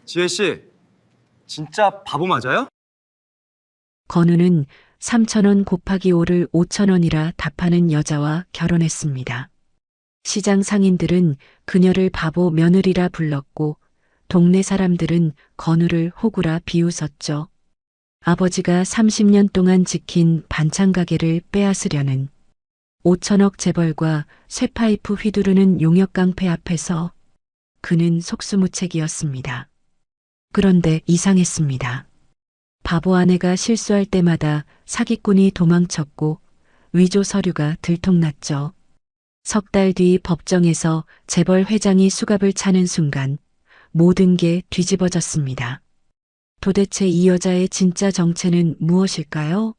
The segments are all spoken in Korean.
지혜 씨, 진짜 바보 맞아요? 건우는 3,000원 곱하기 5를 5,000원이라 답하는 여자와 결혼했습니다. 시장 상인들은 그녀를 바보 며느리라 불렀고 동네 사람들은 건우를 호구라 비웃었죠. 아버지가 30년 동안 지킨 반찬 가게를 빼앗으려는 5천억 재벌과 쇠파이프 휘두르는 용역 깡패 앞에서 그는 속수무책이었습니다. 그런데 이상했습니다. 바보 아내가 실수할 때마다 사기꾼이 도망쳤고 위조 서류가 들통났죠. 석 달 뒤 법정에서 재벌 회장이 수갑을 차는 순간 모든 게 뒤집어졌습니다. 도대체 이 여자의 진짜 정체는 무엇일까요?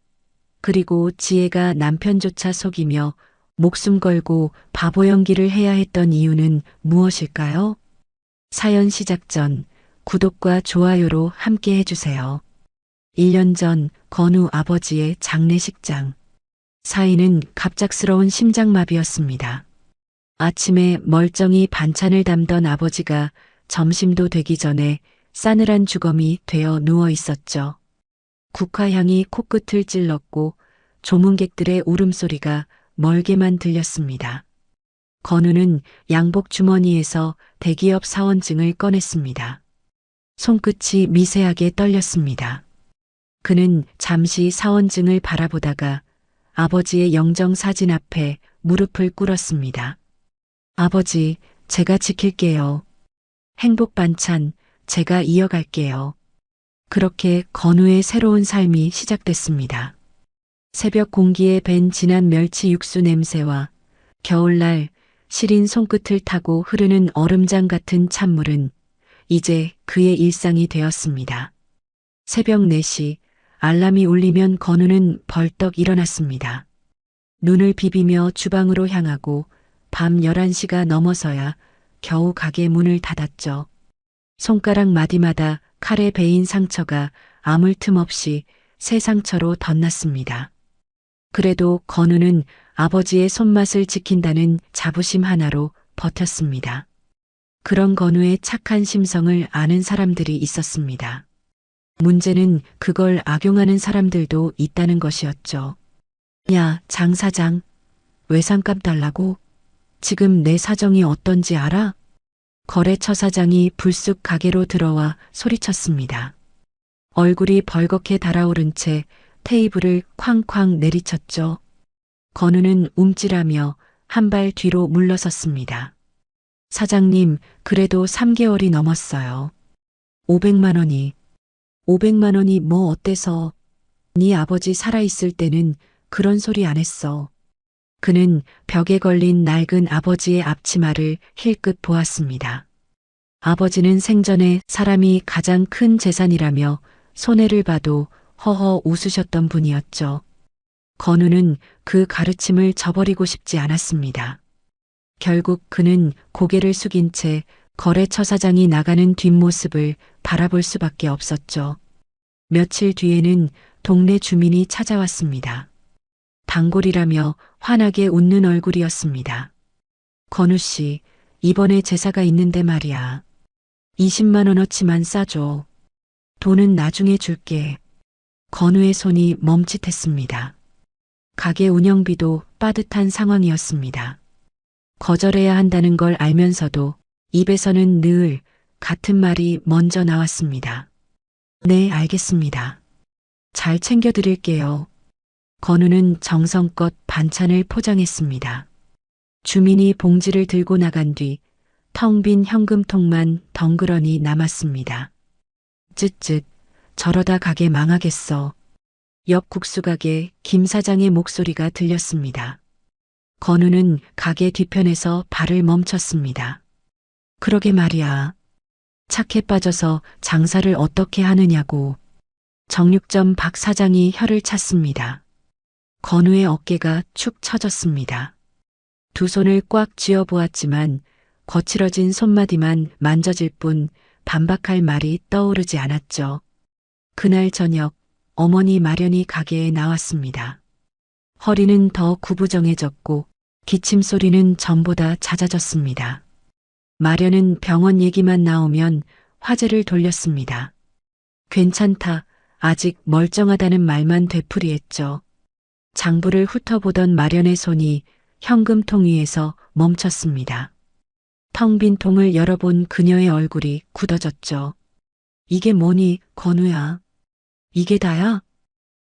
그리고 지혜가 남편조차 속이며 목숨 걸고 바보 연기를 해야 했던 이유는 무엇일까요? 사연 시작 전 구독과 좋아요로 함께 해주세요. 1년 전 건우 아버지의 장례식장. 사인은 갑작스러운 심장마비였습니다. 아침에 멀쩡히 반찬을 담던 아버지가 점심도 되기 전에 싸늘한 주검이 되어 누워 있었죠. 국화향이 코끝을 찔렀고 조문객들의 울음소리가 멀게만 들렸습니다. 건우는 양복 주머니에서 대기업 사원증을 꺼냈습니다. 손끝이 미세하게 떨렸습니다. 그는 잠시 사원증을 바라보다가 아버지의 영정 사진 앞에 무릎을 꿇었습니다. 아버지, 제가 지킬게요. 행복 반찬, 제가 이어갈게요. 그렇게 건우의 새로운 삶이 시작됐습니다. 새벽 공기에 밴 진한 멸치 육수 냄새와 겨울날 시린 손끝을 타고 흐르는 얼음장 같은 찬물은 이제 그의 일상이 되었습니다. 새벽 4시 알람이 울리면 건우는 벌떡 일어났습니다. 눈을 비비며 주방으로 향하고 밤 11시가 넘어서야 겨우 가게 문을 닫았죠. 손가락 마디마다 칼에 베인 상처가 아물 틈 없이 새 상처로 덧났습니다. 그래도 건우는 아버지의 손맛을 지킨다는 자부심 하나로 버텼습니다. 그런 건우의 착한 심성을 아는 사람들이 있었습니다. 문제는 그걸 악용하는 사람들도 있다는 것이었죠. 야, 장 사장, 외상값 달라고? 지금 내 사정이 어떤지 알아? 거래처 사장이 불쑥 가게로 들어와 소리쳤습니다. 얼굴이 벌겋게 달아오른 채 테이블을 쾅쾅 내리쳤죠. 건우는 움찔하며 한 발 뒤로 물러섰습니다. 사장님, 그래도 3개월이 넘었어요. 500만 원이. 500만 원이 뭐 어때서? 네 아버지 살아있을 때는 그런 소리 안 했어. 그는 벽에 걸린 낡은 아버지의 앞치마를 힐끗 보았습니다. 아버지는 생전에 사람이 가장 큰 재산이라며 손해를 봐도 허허 웃으셨던 분이었죠. 건우는 그 가르침을 저버리고 싶지 않았습니다. 결국 그는 고개를 숙인 채 거래처 사장이 나가는 뒷모습을 바라볼 수밖에 없었죠. 며칠 뒤에는 동네 주민이 찾아왔습니다. 단골이라며 환하게 웃는 얼굴이었습니다. 건우 씨, 이번에 제사가 있는데 말이야. 20만 원어치만 싸줘. 돈은 나중에 줄게. 건우의 손이 멈칫했습니다. 가게 운영비도 빠듯한 상황이었습니다. 거절해야 한다는 걸 알면서도 입에서는 늘 같은 말이 먼저 나왔습니다. 네, 알겠습니다. 잘 챙겨드릴게요. 건우는 정성껏 반찬을 포장했습니다. 주민이 봉지를 들고 나간 뒤 텅 빈 현금통만 덩그러니 남았습니다. 쯧쯧, 저러다 가게 망하겠어. 옆 국수가게 김 사장의 목소리가 들렸습니다. 건우는 가게 뒤편에서 발을 멈췄습니다. 그러게 말이야. 착해 빠져서 장사를 어떻게 하느냐고. 정육점 박 사장이 혀를 찼습니다. 건우의 어깨가 축 처졌습니다. 두 손을 꽉 쥐어 보았지만 거칠어진 손마디만 만져질 뿐 반박할 말이 떠오르지 않았죠. 그날 저녁 어머니 마련이 가게에 나왔습니다. 허리는 더 구부정해졌고 기침 소리는 전보다 잦아졌습니다. 마련은 병원 얘기만 나오면 화제를 돌렸습니다. 괜찮다. 아직 멀쩡하다는 말만 되풀이했죠. 장부를 훑어보던 마련의 손이 현금통 위에서 멈췄습니다. 텅 빈 통을 열어본 그녀의 얼굴이 굳어졌죠. 이게 뭐니, 건우야? 이게 다야?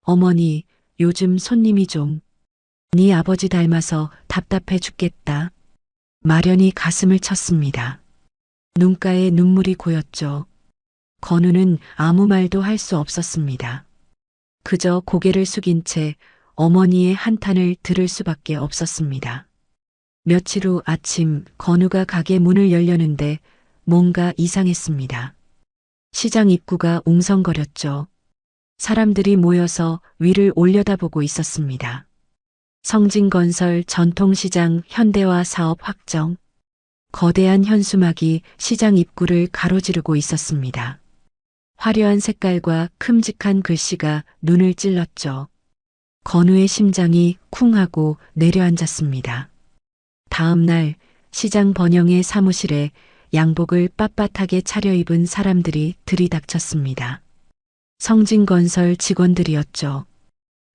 어머니, 요즘 손님이 좀. 네 아버지 닮아서 답답해 죽겠다. 마련이 가슴을 쳤습니다. 눈가에 눈물이 고였죠. 건우는 아무 말도 할 수 없었습니다. 그저 고개를 숙인 채 어머니의 한탄을 들을 수밖에 없었습니다. 며칠 후 아침 건우가 가게 문을 열려는데 뭔가 이상했습니다. 시장 입구가 웅성거렸죠. 사람들이 모여서 위를 올려다보고 있었습니다. 성진건설 전통시장 현대화 사업 확정. 거대한 현수막이 시장 입구를 가로지르고 있었습니다. 화려한 색깔과 큼직한 글씨가 눈을 찔렀죠. 건우의 심장이 쿵 하고 내려앉았습니다. 다음 날 시장 번영의 사무실에 양복을 빳빳하게 차려입은 사람들이 들이닥쳤습니다. 성진건설 직원들이었죠.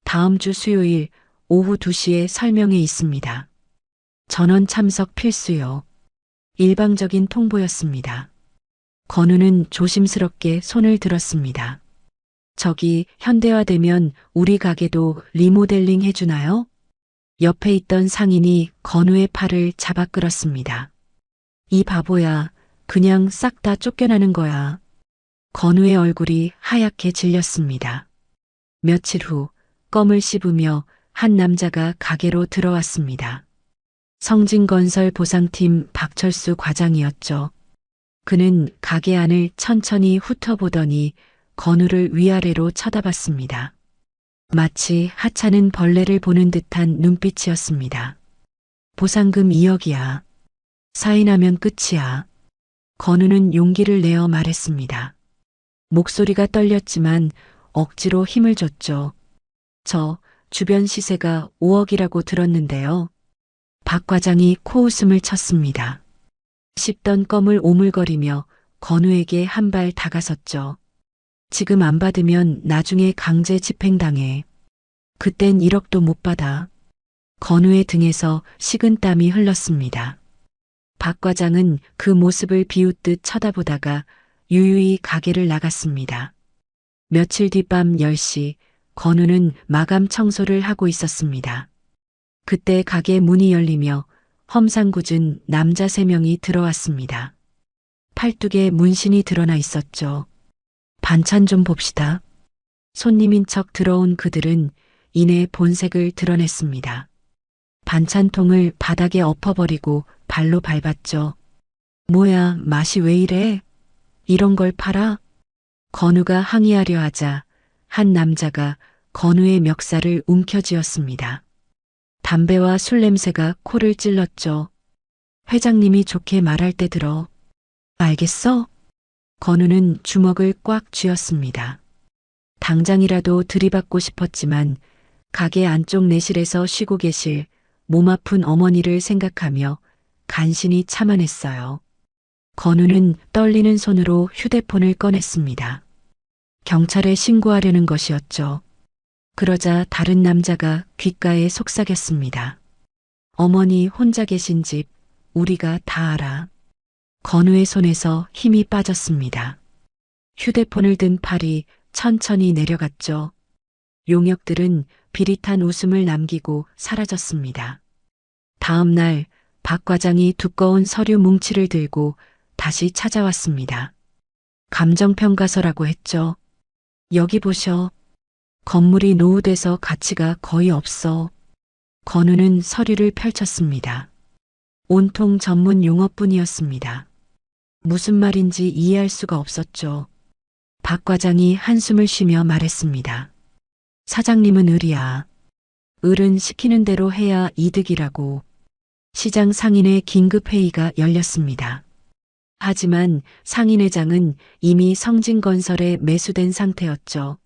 다음 주 수요일 오후 2시에 설명회 있습니다. 전원 참석 필수요. 일방적인 통보였습니다. 건우는 조심스럽게 손을 들었습니다. 저기 현대화되면 우리 가게도 리모델링 해주나요? 옆에 있던 상인이 건우의 팔을 잡아 끌었습니다. 이 바보야, 그냥 싹 다 쫓겨나는 거야. 건우의 얼굴이 하얗게 질렸습니다. 며칠 후 껌을 씹으며 한 남자가 가게로 들어왔습니다. 성진건설 보상팀 박철수 과장이었죠. 그는 가게 안을 천천히 훑어보더니 건우를 위아래로 쳐다봤습니다. 마치 하찮은 벌레를 보는 듯한 눈빛이었습니다. 보상금 2억이야. 사인하면 끝이야. 건우는 용기를 내어 말했습니다. 목소리가 떨렸지만 억지로 힘을 줬죠. 저 주변 시세가 5억이라고 들었는데요. 박 과장이 코웃음을 쳤습니다. 씹던 껌을 오물거리며 건우에게 한 발 다가섰죠. 지금 안 받으면 나중에 강제 집행당해. 그땐 1억도 못 받아. 건우의 등에서 식은땀이 흘렀습니다. 박 과장은 그 모습을 비웃듯 쳐다보다가 유유히 가게를 나갔습니다. 며칠 뒤 밤 10시 건우는 마감 청소를 하고 있었습니다. 그때 가게 문이 열리며 험상궂은 남자 3명이 들어왔습니다. 팔뚝에 문신이 드러나 있었죠. 반찬 좀 봅시다. 손님인 척 들어온 그들은 이내 본색을 드러냈습니다. 반찬통을 바닥에 엎어버리고 발로 밟았죠. 뭐야, 맛이 왜 이래? 이런 걸 팔아? 건우가 항의하려 하자 한 남자가 건우의 멱살을 움켜쥐었습니다. 담배와 술 냄새가 코를 찔렀죠. 회장님이 좋게 말할 때 들어. 알겠어? 건우는 주먹을 꽉 쥐었습니다. 당장이라도 들이받고 싶었지만 가게 안쪽 내실에서 쉬고 계실 몸 아픈 어머니를 생각하며 간신히 참아냈어요. 건우는 떨리는 손으로 휴대폰을 꺼냈습니다. 경찰에 신고하려는 것이었죠. 그러자 다른 남자가 귓가에 속삭였습니다. 어머니 혼자 계신 집 우리가 다 알아. 건우의 손에서 힘이 빠졌습니다. 휴대폰을 든 팔이 천천히 내려갔죠. 용역들은 비릿한 웃음을 남기고 사라졌습니다. 다음 날 박 과장이 두꺼운 서류 뭉치를 들고 다시 찾아왔습니다. 감정평가서라고 했죠. 여기 보셔. 건물이 노후돼서 가치가 거의 없어. 건우는 서류를 펼쳤습니다. 온통 전문 용어뿐이었습니다. 무슨 말인지 이해할 수가 없었죠. 박 과장이 한숨을 쉬며 말했습니다. 사장님은 을이야. 을은 시키는 대로 해야 이득이라고. 시장 상인회 긴급회의가 열렸습니다. 하지만 상인회장은 이미 성진건설에 매수된 상태였죠.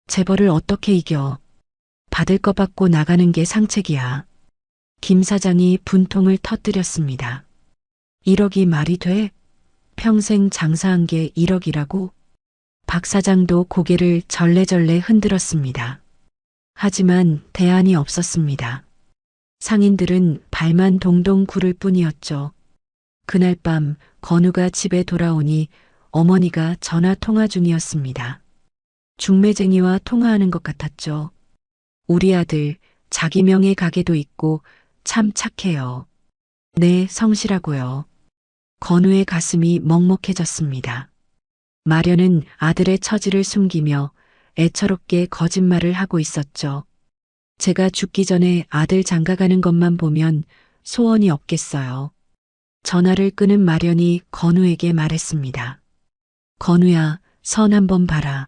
재벌을 어떻게 이겨? 받을 거 받고 나가는 게 상책이야. 김 사장이 분통을 터뜨렸습니다. 1억이 말이 돼? 평생 장사한 게 1억이라고? 박 사장도 고개를 절레절레 흔들었습니다. 하지만 대안이 없었습니다. 상인들은 발만 동동 구를 뿐이었죠. 그날 밤 건우가 집에 돌아오니 어머니가 전화 통화 중이었습니다. 중매쟁이와 통화하는 것 같았죠. 우리 아들 자기 명의 가게도 있고 참 착해요. 네, 성실하고요. 건우의 가슴이 먹먹해졌습니다. 마련은 아들의 처지를 숨기며 애처롭게 거짓말을 하고 있었죠. 제가 죽기 전에 아들 장가가는 것만 보면 소원이 없겠어요. 전화를 끊은 마련이 건우에게 말했습니다. 건우야, 선 한번 봐라.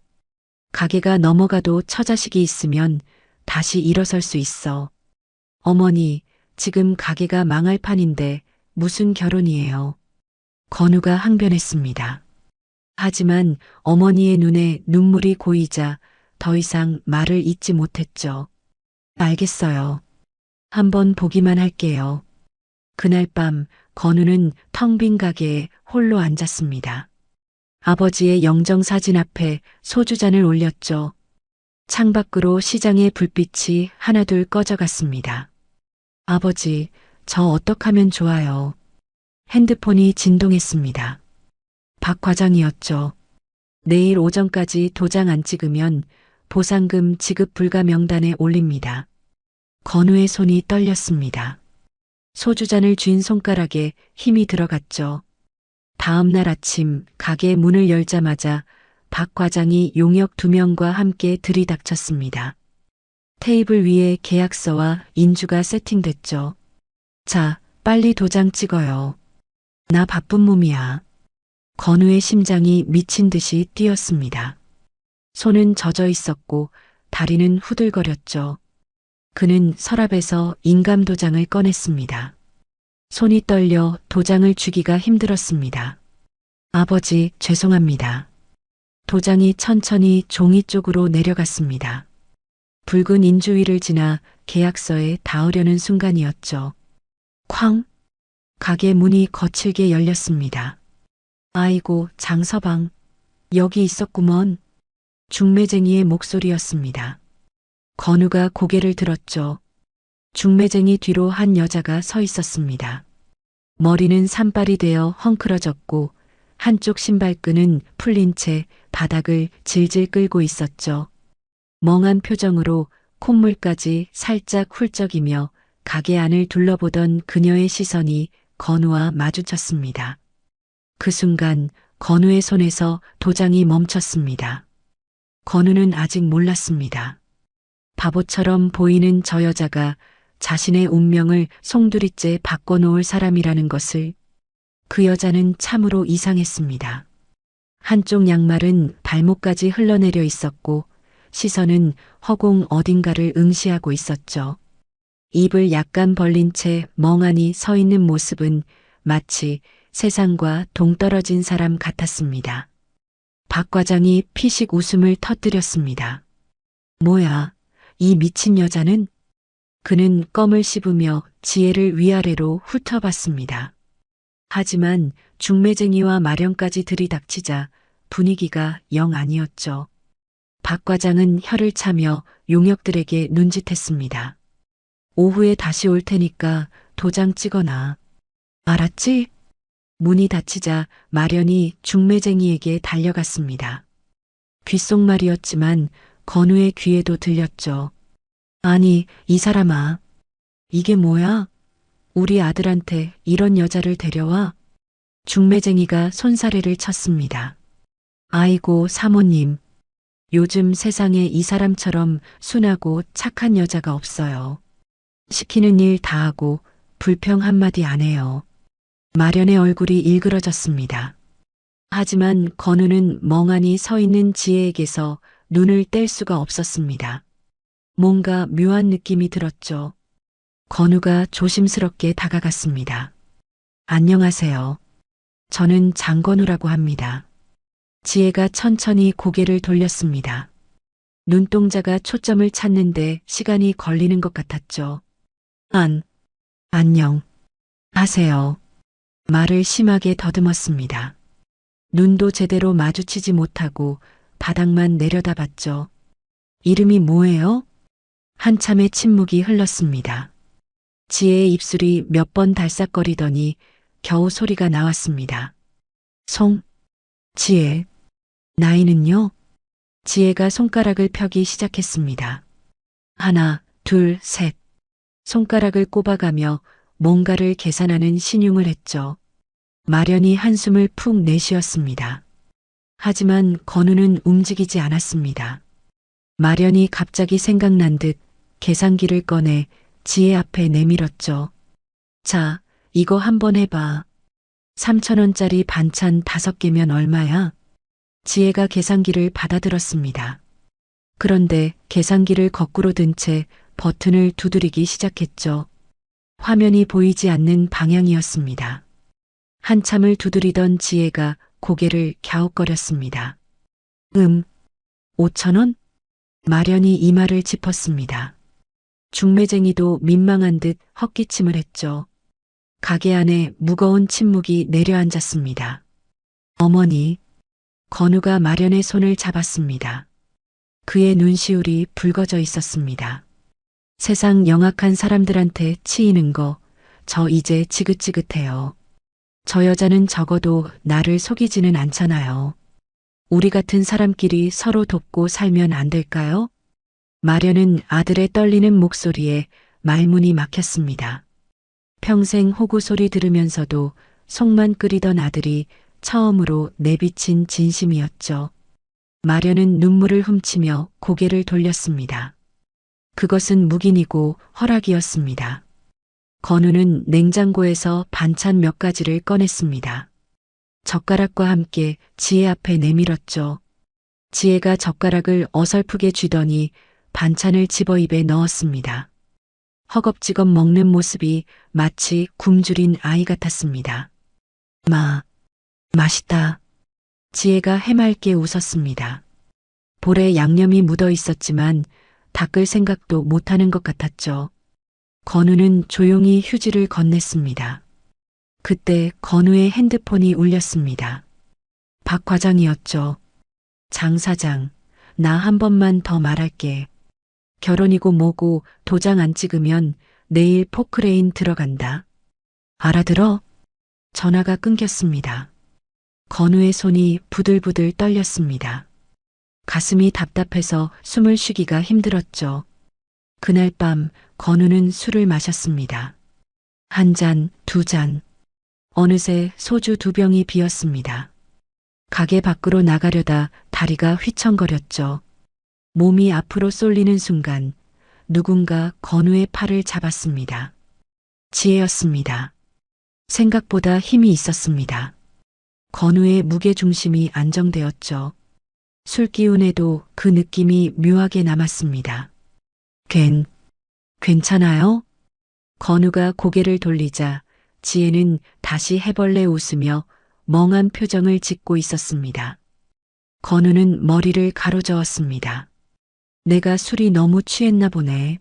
가게가 넘어가도 처자식이 있으면 다시 일어설 수 있어. 어머니, 지금 가게가 망할 판인데 무슨 결혼이에요. 건우가 항변했습니다. 하지만 어머니의 눈에 눈물이 고이자 더 이상 말을 잇지 못했죠. 알겠어요. 한번 보기만 할게요. 그날 밤 건우는 텅 빈 가게에 홀로 앉았습니다. 아버지의 영정사진 앞에 소주잔을 올렸죠. 창밖으로 시장의 불빛이 하나둘 꺼져갔습니다. 아버지, 저 어떡하면 좋아요. 핸드폰이 진동했습니다. 박 과장이었죠. 내일 오전까지 도장 안 찍으면 보상금 지급 불가 명단에 올립니다. 건우의 손이 떨렸습니다. 소주잔을 쥔 손가락에 힘이 들어갔죠. 다음 날 아침 가게 문을 열자마자 박 과장이 용역 2명과 함께 들이닥쳤습니다. 테이블 위에 계약서와 인주가 세팅됐죠. 자, 빨리 도장 찍어요. 나 바쁜 몸이야. 건우의 심장이 미친 듯이 뛰었습니다. 손은 젖어 있었고 다리는 후들거렸죠. 그는 서랍에서 인감 도장을 꺼냈습니다. 손이 떨려 도장을 쥐기가 힘들었습니다. 아버지, 죄송합니다. 도장이 천천히 종이 쪽으로 내려갔습니다. 붉은 인주 위를 지나 계약서에 닿으려는 순간이었죠. 쾅! 가게 문이 거칠게 열렸습니다. 아이고, 장서방. 여기 있었구먼. 중매쟁이의 목소리였습니다. 건우가 고개를 들었죠. 중매쟁이 뒤로 한 여자가 서 있었습니다. 머리는 산발이 되어 헝클어졌고 한쪽 신발끈은 풀린 채 바닥을 질질 끌고 있었죠. 멍한 표정으로 콧물까지 살짝 훌쩍이며 가게 안을 둘러보던 그녀의 시선이 건우와 마주쳤습니다. 그 순간 건우의 손에서 도장이 멈췄습니다. 건우는 아직 몰랐습니다. 바보처럼 보이는 저 여자가 자신의 운명을 송두리째 바꿔놓을 사람이라는 것을. 그 여자는 참으로 이상했습니다. 한쪽 양말은 발목까지 흘러내려 있었고 시선은 허공 어딘가를 응시하고 있었죠. 입을 약간 벌린 채 멍하니 서 있는 모습은 마치 세상과 동떨어진 사람 같았습니다. 박 과장이 피식 웃음을 터뜨렸습니다. 뭐야, 이 미친 여자는? 그는 껌을 씹으며 지혜를 위아래로 훑어봤습니다. 하지만 중매쟁이와 마련까지 들이닥치자 분위기가 영 아니었죠. 박 과장은 혀를 차며 용역들에게 눈짓했습니다. 오후에 다시 올 테니까 도장 찍어놔. 알았지? 문이 닫히자 마련이 중매쟁이에게 달려갔습니다. 귓속말이었지만 건우의 귀에도 들렸죠. 아니, 이 사람아. 이게 뭐야? 우리 아들한테 이런 여자를 데려와? 중매쟁이가 손사래를 쳤습니다. 아이고, 사모님. 요즘 세상에 이 사람처럼 순하고 착한 여자가 없어요. 시키는 일 다 하고 불평 한마디 안 해요. 마련의 얼굴이 일그러졌습니다. 하지만 건우는 멍하니 서 있는 지혜에게서 눈을 뗄 수가 없었습니다. 뭔가 묘한 느낌이 들었죠. 건우가 조심스럽게 다가갔습니다. 안녕하세요. 저는 장건우라고 합니다. 지혜가 천천히 고개를 돌렸습니다. 눈동자가 초점을 찾는데 시간이 걸리는 것 같았죠. 안녕. 하세요. 말을 심하게 더듬었습니다. 눈도 제대로 마주치지 못하고 바닥만 내려다봤죠. 이름이 뭐예요? 한참의 침묵이 흘렀습니다. 지혜의 입술이 몇 번 달싹거리더니 겨우 소리가 나왔습니다. 지혜. 나이는요? 지혜가 손가락을 펴기 시작했습니다. 하나, 둘, 셋. 손가락을 꼽아가며 뭔가를 계산하는 신용을 했죠. 마련이 한숨을 푹 내쉬었습니다. 하지만 건우는 움직이지 않았습니다. 마련이 갑자기 생각난 듯 계산기를 꺼내 지혜 앞에 내밀었죠. 자, 이거 한번 해봐. 3,000원짜리 반찬 5개면 얼마야? 지혜가 계산기를 받아들었습니다. 그런데 계산기를 거꾸로 든 채 버튼을 두드리기 시작했죠. 화면이 보이지 않는 방향이었습니다. 한참을 두드리던 지혜가 고개를 갸웃거렸습니다. 5,000원? 마련이 이마를 짚었습니다. 중매쟁이도 민망한 듯 헛기침을 했죠. 가게 안에 무거운 침묵이 내려앉았습니다. 어머니, 건우가 마련의 손을 잡았습니다. 그의 눈시울이 붉어져 있었습니다. 세상 영악한 사람들한테 치이는 거, 저 이제 지긋지긋해요. 저 여자는 적어도 나를 속이지는 않잖아요. 우리 같은 사람끼리 서로 돕고 살면 안 될까요? 마련은 아들의 떨리는 목소리에 말문이 막혔습니다. 평생 호구 소리 들으면서도 속만 끓이던 아들이 처음으로 내비친 진심이었죠. 마련은 눈물을 훔치며 고개를 돌렸습니다. 그것은 묵인이고 허락이었습니다. 건우는 냉장고에서 반찬 몇 가지를 꺼냈습니다. 젓가락과 함께 지혜 앞에 내밀었죠. 지혜가 젓가락을 어설프게 쥐더니 반찬을 집어 입에 넣었습니다. 허겁지겁 먹는 모습이 마치 굶주린 아이 같았습니다. 맛있다. 지혜가 해맑게 웃었습니다. 볼에 양념이 묻어 있었지만 닦을 생각도 못하는 것 같았죠. 건우는 조용히 휴지를 건넸습니다. 그때 건우의 핸드폰이 울렸습니다. 박 과장이었죠. 장 사장, 나 한 번만 더 말할게. 결혼이고 뭐고 도장 안 찍으면 내일 포크레인 들어간다. 알아들어? 전화가 끊겼습니다. 건우의 손이 부들부들 떨렸습니다. 가슴이 답답해서 숨을 쉬기가 힘들었죠. 그날 밤 건우는 술을 마셨습니다. 1잔, 2잔. 어느새 소주 2병이 비었습니다. 가게 밖으로 나가려다 다리가 휘청거렸죠. 몸이 앞으로 쏠리는 순간 누군가 건우의 팔을 잡았습니다. 지혜였습니다. 생각보다 힘이 있었습니다. 건우의 무게중심이 안정되었죠. 술 기운에도 그 느낌이 묘하게 남았습니다. 괜찮아요? 건우가 고개를 돌리자 지혜는 다시 해벌레 웃으며 멍한 표정을 짓고 있었습니다. 건우는 머리를 가로저었습니다. 내가 술이 너무 취했나 보네.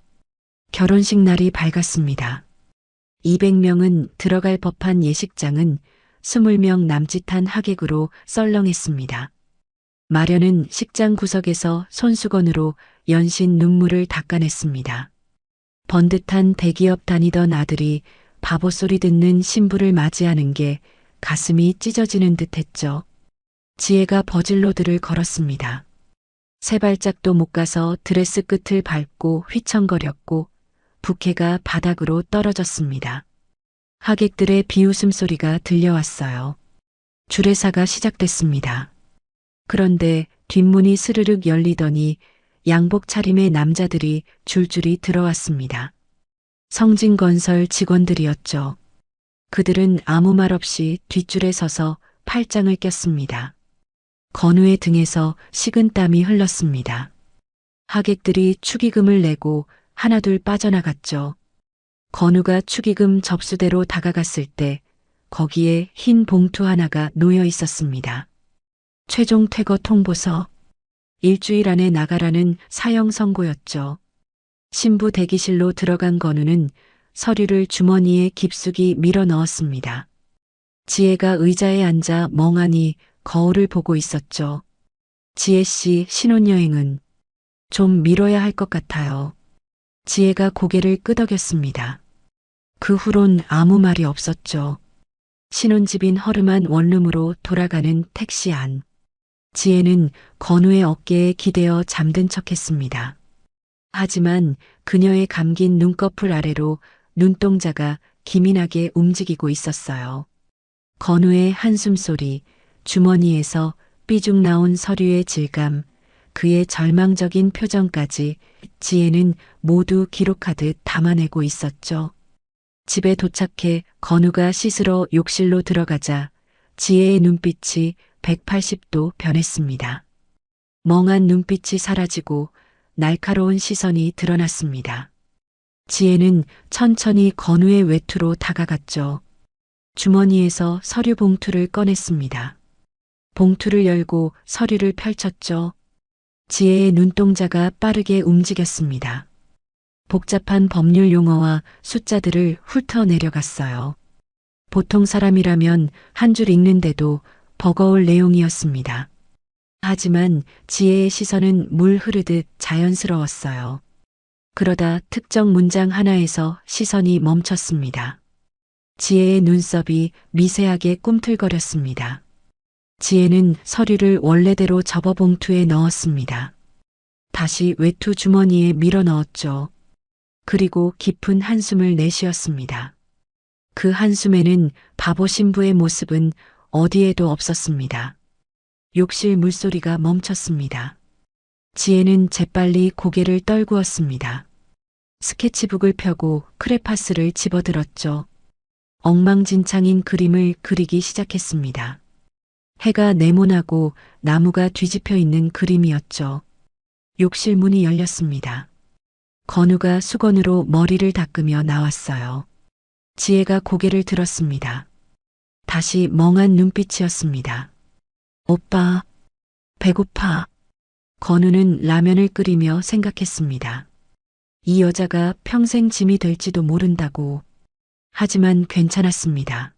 결혼식 날이 밝았습니다. 200명은 들어갈 법한 예식장은 20명 남짓한 하객으로 썰렁했습니다. 마련은 식장 구석에서 손수건으로 연신 눈물을 닦아냈습니다. 번듯한 대기업 다니던 아들이 바보 소리 듣는 신부를 맞이하는 게 가슴이 찢어지는 듯 했죠. 지혜가 버질로드를 걸었습니다. 세 발짝도 못 가서 드레스 끝을 밟고 휘청거렸고 부케가 바닥으로 떨어졌습니다. 하객들의 비웃음 소리가 들려왔어요. 주례사가 시작됐습니다. 그런데 뒷문이 스르륵 열리더니 양복 차림의 남자들이 줄줄이 들어왔습니다. 성진건설 직원들이었죠. 그들은 아무 말 없이 뒷줄에 서서 팔짱을 꼈습니다. 건우의 등에서 식은땀이 흘렀습니다. 하객들이 축의금을 내고 하나둘 빠져나갔죠. 건우가 축의금 접수대로 다가갔을 때 거기에 흰 봉투 하나가 놓여 있었습니다. 최종 퇴거 통보서. 일주일 안에 나가라는 사형 선고였죠. 신부 대기실로 들어간 건우는 서류를 주머니에 깊숙이 밀어 넣었습니다. 지혜가 의자에 앉아 멍하니 거울을 보고 있었죠. 지혜 씨 신혼여행은 좀 미뤄야 할 것 같아요. 지혜가 고개를 끄덕였습니다. 그 후론 아무 말이 없었죠. 신혼집인 허름한 원룸으로 돌아가는 택시 안. 지혜는 건우의 어깨에 기대어 잠든 척했습니다. 하지만 그녀의 감긴 눈꺼풀 아래로 눈동자가 기민하게 움직이고 있었어요. 건우의 한숨 소리, 주머니에서 삐죽 나온 서류의 질감, 그의 절망적인 표정까지 지혜는 모두 기록하듯 담아내고 있었죠. 집에 도착해 건우가 씻으러 욕실로 들어가자 지혜의 눈빛이 180도 변했습니다. 멍한 눈빛이 사라지고 날카로운 시선이 드러났습니다. 지혜는 천천히 건우의 외투로 다가갔죠. 주머니에서 서류 봉투를 꺼냈습니다. 봉투를 열고 서류를 펼쳤죠. 지혜의 눈동자가 빠르게 움직였습니다. 복잡한 법률 용어와 숫자들을 훑어내려갔어요. 보통 사람이라면 한 줄 읽는데도 버거울 내용이었습니다. 하지만 지혜의 시선은 물 흐르듯 자연스러웠어요. 그러다 특정 문장 하나에서 시선이 멈췄습니다. 지혜의 눈썹이 미세하게 꿈틀거렸습니다. 지혜는 서류를 원래대로 접어 봉투에 넣었습니다. 다시 외투 주머니에 밀어 넣었죠. 그리고 깊은 한숨을 내쉬었습니다. 그 한숨에는 바보 신부의 모습은 어디에도 없었습니다. 욕실 물소리가 멈췄습니다. 지혜는 재빨리 고개를 떨구었습니다. 스케치북을 펴고 크레파스를 집어들었죠. 엉망진창인 그림을 그리기 시작했습니다. 해가 네모나고 나무가 뒤집혀 있는 그림이었죠. 욕실 문이 열렸습니다. 건우가 수건으로 머리를 닦으며 나왔어요. 지혜가 고개를 들었습니다. 다시 멍한 눈빛이었습니다. 오빠, 배고파. 건우는 라면을 끓이며 생각했습니다. 이 여자가 평생 짐이 될지도 모른다고. 하지만 괜찮았습니다.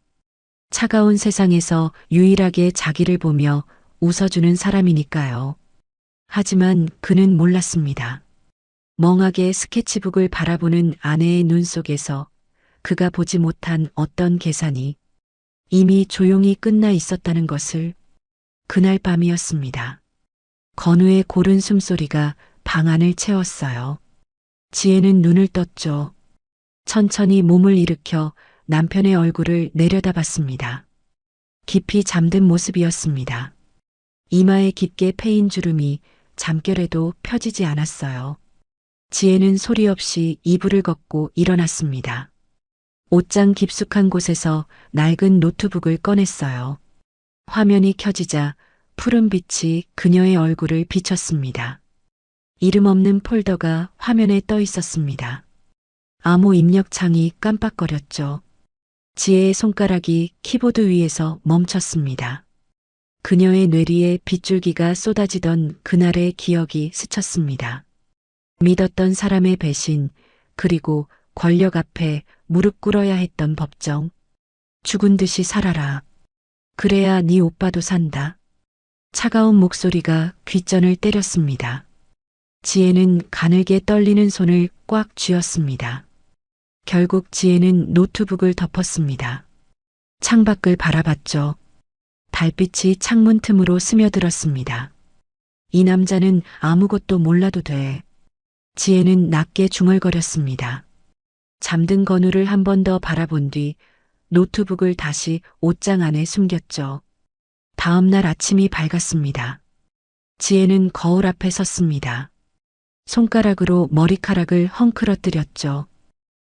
차가운 세상에서 유일하게 자기를 보며 웃어주는 사람이니까요. 하지만 그는 몰랐습니다. 멍하게 스케치북을 바라보는 아내의 눈 속에서 그가 보지 못한 어떤 계산이 이미 조용히 끝나 있었다는 것을. 그날 밤이었습니다. 건우의 고른 숨소리가 방 안을 채웠어요. 지혜는 눈을 떴죠. 천천히 몸을 일으켜 남편의 얼굴을 내려다봤습니다. 깊이 잠든 모습이었습니다. 이마에 깊게 패인 주름이 잠결에도 펴지지 않았어요. 지혜는 소리 없이 이불을 걷고 일어났습니다. 옷장 깊숙한 곳에서 낡은 노트북을 꺼냈어요. 화면이 켜지자 푸른 빛이 그녀의 얼굴을 비췄습니다. 이름 없는 폴더가 화면에 떠 있었습니다. 암호 입력창이 깜빡거렸죠. 지혜의 손가락이 키보드 위에서 멈췄습니다. 그녀의 뇌리에 빗줄기가 쏟아지던 그날의 기억이 스쳤습니다. 믿었던 사람의 배신, 그리고 권력 앞에 무릎 꿇어야 했던 법정. 죽은 듯이 살아라. 그래야 네 오빠도 산다. 차가운 목소리가 귓전을 때렸습니다. 지혜는 가늘게 떨리는 손을 꽉 쥐었습니다. 결국 지혜는 노트북을 덮었습니다. 창밖을 바라봤죠. 달빛이 창문 틈으로 스며들었습니다. 이 남자는 아무것도 몰라도 돼. 지혜는 낮게 중얼거렸습니다. 잠든 건우를 한 번 더 바라본 뒤 노트북을 다시 옷장 안에 숨겼죠. 다음 날 아침이 밝았습니다. 지혜는 거울 앞에 섰습니다. 손가락으로 머리카락을 헝클어뜨렸죠.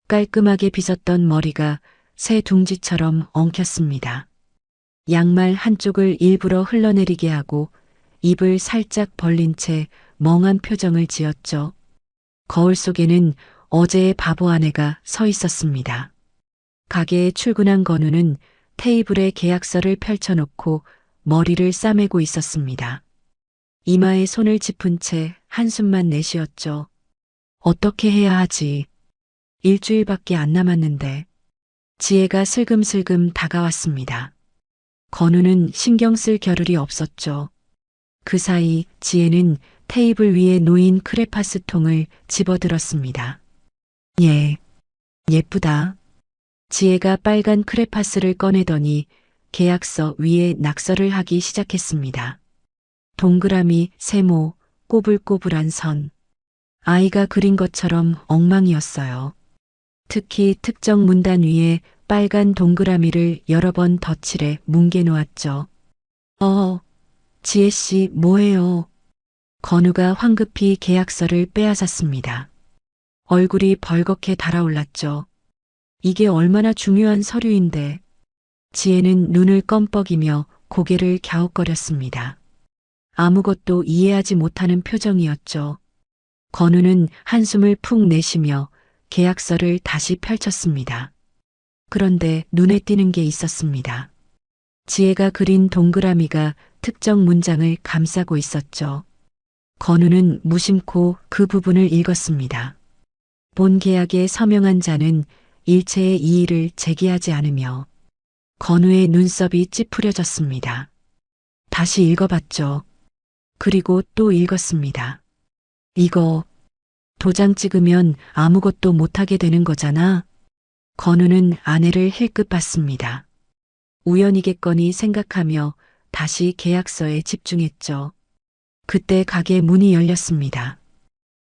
깔끔하게 빗었던 머리가 새 둥지처럼 엉켰습니다. 양말 한쪽을 일부러 흘러내리게 하고 입을 살짝 벌린 채 멍한 표정을 지었죠. 거울 속에는 어제의 바보 아내가 서 있었습니다. 가게에 출근한 건우는 테이블에 계약서를 펼쳐놓고 머리를 싸매고 있었습니다. 이마에 손을 짚은 채 한숨만 내쉬었죠. 어떻게 해야 하지? 일주일밖에 안 남았는데. 지혜가 슬금슬금 다가왔습니다. 건우는 신경 쓸 겨를이 없었죠. 그 사이 지혜는 테이블 위에 놓인 크레파스 통을 집어들었습니다. 예, 예쁘다. 지혜가 빨간 크레파스를 꺼내더니 계약서 위에 낙서를 하기 시작했습니다. 동그라미, 세모, 꼬불꼬불한 선. 아이가 그린 것처럼 엉망이었어요. 특히 특정 문단 위에 빨간 동그라미를 여러 번 덧칠해 뭉개 놓았죠. 지혜씨 뭐해요? 건우가 황급히 계약서를 빼앗았습니다. 얼굴이 벌겋게 달아올랐죠. 이게 얼마나 중요한 서류인데. 지혜는 눈을 껌뻑이며 고개를 갸웃거렸습니다. 아무것도 이해하지 못하는 표정이었죠. 건우는 한숨을 푹 내쉬며 계약서를 다시 펼쳤습니다. 그런데 눈에 띄는 게 있었습니다. 지혜가 그린 동그라미가 특정 문장을 감싸고 있었죠. 건우는 무심코 그 부분을 읽었습니다. 본 계약에 서명한 자는 일체의 이의를 제기하지 않으며. 건우의 눈썹이 찌푸려졌습니다. 다시 읽어봤죠. 그리고 또 읽었습니다. 이거 도장 찍으면 아무것도 못하게 되는 거잖아. 건우는 아내를 힐끗 봤습니다. 우연이겠거니 생각하며 다시 계약서에 집중했죠. 그때 가게 문이 열렸습니다.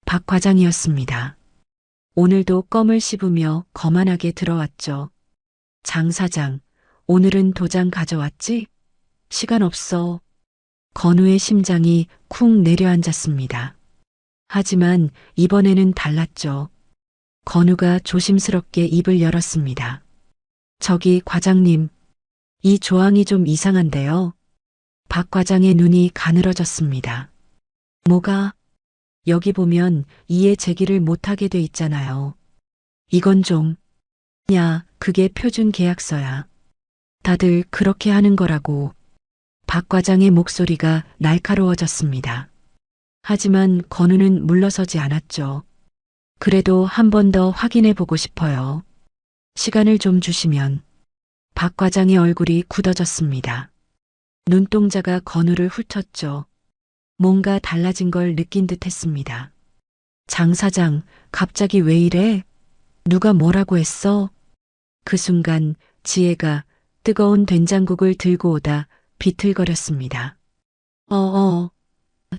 박 과장이었습니다. 오늘도 껌을 씹으며 거만하게 들어왔죠. 장 사장, 오늘은 도장 가져왔지? 시간 없어. 건우의 심장이 쿵 내려앉았습니다. 하지만 이번에는 달랐죠. 건우가 조심스럽게 입을 열었습니다. 저기 과장님, 이 조항이 좀 이상한데요. 박 과장의 눈이 가늘어졌습니다. 뭐가? 여기 보면 이해 제기를 못하게 돼 있잖아요. 이건 좀. 야, 그게 표준 계약서야. 다들 그렇게 하는 거라고. 박 과장의 목소리가 날카로워졌습니다. 하지만 건우는 물러서지 않았죠. 그래도 한 번 더 확인해 보고 싶어요. 시간을 좀 주시면. 박 과장의 얼굴이 굳어졌습니다. 눈동자가 건우를 훑었죠. 뭔가 달라진 걸 느낀 듯 했습니다. 장 사장, 갑자기 왜 이래? 누가 뭐라고 했어? 그 순간 지혜가 뜨거운 된장국을 들고 오다 비틀거렸습니다.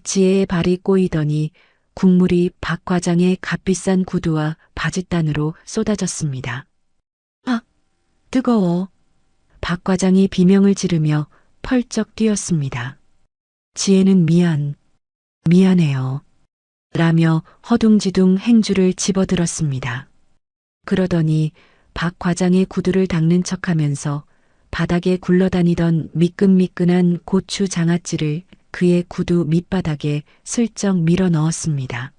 지혜의 발이 꼬이더니 국물이 박 과장의 값비싼 구두와 바짓단으로 쏟아졌습니다. 아, 뜨거워. 박 과장이 비명을 지르며 펄쩍 뛰었습니다. 지혜는 미안해요. 라며 허둥지둥 행주를 집어들었습니다. 그러더니 박 과장의 구두를 닦는 척하면서 바닥에 굴러다니던 미끈미끈한 고추 장아찌를 그의 구두 밑바닥에 슬쩍 밀어 넣었습니다.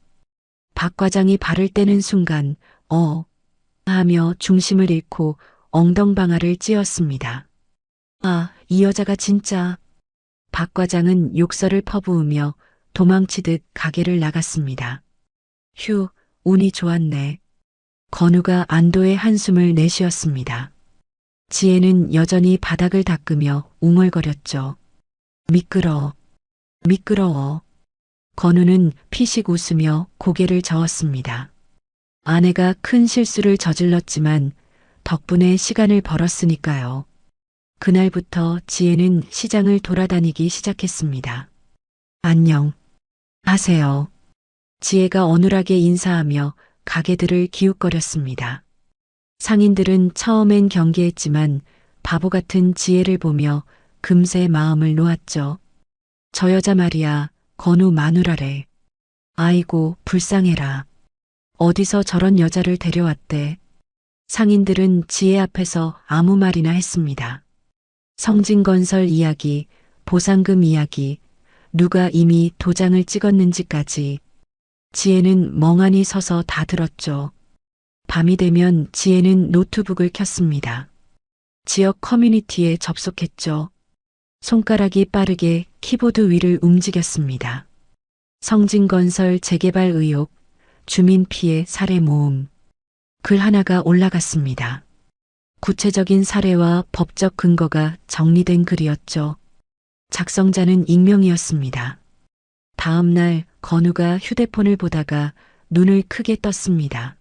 박 과장이 발을 떼는 순간 하며 중심을 잃고 엉덩방아를 찧었습니다. 아, 이 여자가 진짜. 박 과장은 욕설을 퍼부으며 도망치듯 가게를 나갔습니다. 휴, 운이 좋았네. 건우가 안도의 한숨을 내쉬었습니다. 지혜는 여전히 바닥을 닦으며 웅얼거렸죠. 미끄러워. 건우는 피식 웃으며 고개를 저었습니다. 아내가 큰 실수를 저질렀지만 덕분에 시간을 벌었으니까요. 그날부터 지혜는 시장을 돌아다니기 시작했습니다. 안녕 하세요. 지혜가 어눌하게 인사하며 가게들을 기웃거렸습니다. 상인들은 처음엔 경계했지만 바보 같은 지혜를 보며 금세 마음을 놓았죠. 저 여자 말이야, 건우 마누라래. 아이고, 불쌍해라. 어디서 저런 여자를 데려왔대. 상인들은 지혜 앞에서 아무 말이나 했습니다. 성진건설 이야기, 보상금 이야기, 누가 이미 도장을 찍었는지까지. 지혜는 멍하니 서서 다 들었죠. 밤이 되면 지혜는 노트북을 켰습니다. 지역 커뮤니티에 접속했죠. 손가락이 빠르게 키보드 위를 움직였습니다. 성진건설 재개발 의혹, 주민 피해 살해 모음. 글 하나가 올라갔습니다. 구체적인 사례와 법적 근거가 정리된 글이었죠. 작성자는 익명이었습니다. 다음 날 건우가 휴대폰을 보다가 눈을 크게 떴습니다.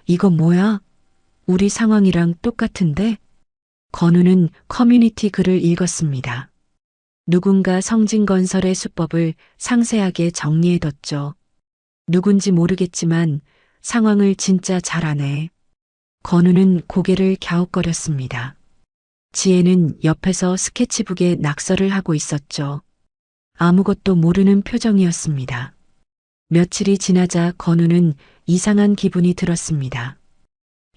이거 뭐야? 우리 상황이랑 똑같은데? 건우는 커뮤니티 글을 읽었습니다. 누군가 성진건설의 수법을 상세하게 정리해뒀죠. 누군지 모르겠지만 상황을 진짜 잘 아네. 건우는 고개를 갸웃거렸습니다. 지혜는 옆에서 스케치북에 낙서를 하고 있었죠. 아무것도 모르는 표정이었습니다. 며칠이 지나자 건우는 이상한 기분이 들었습니다.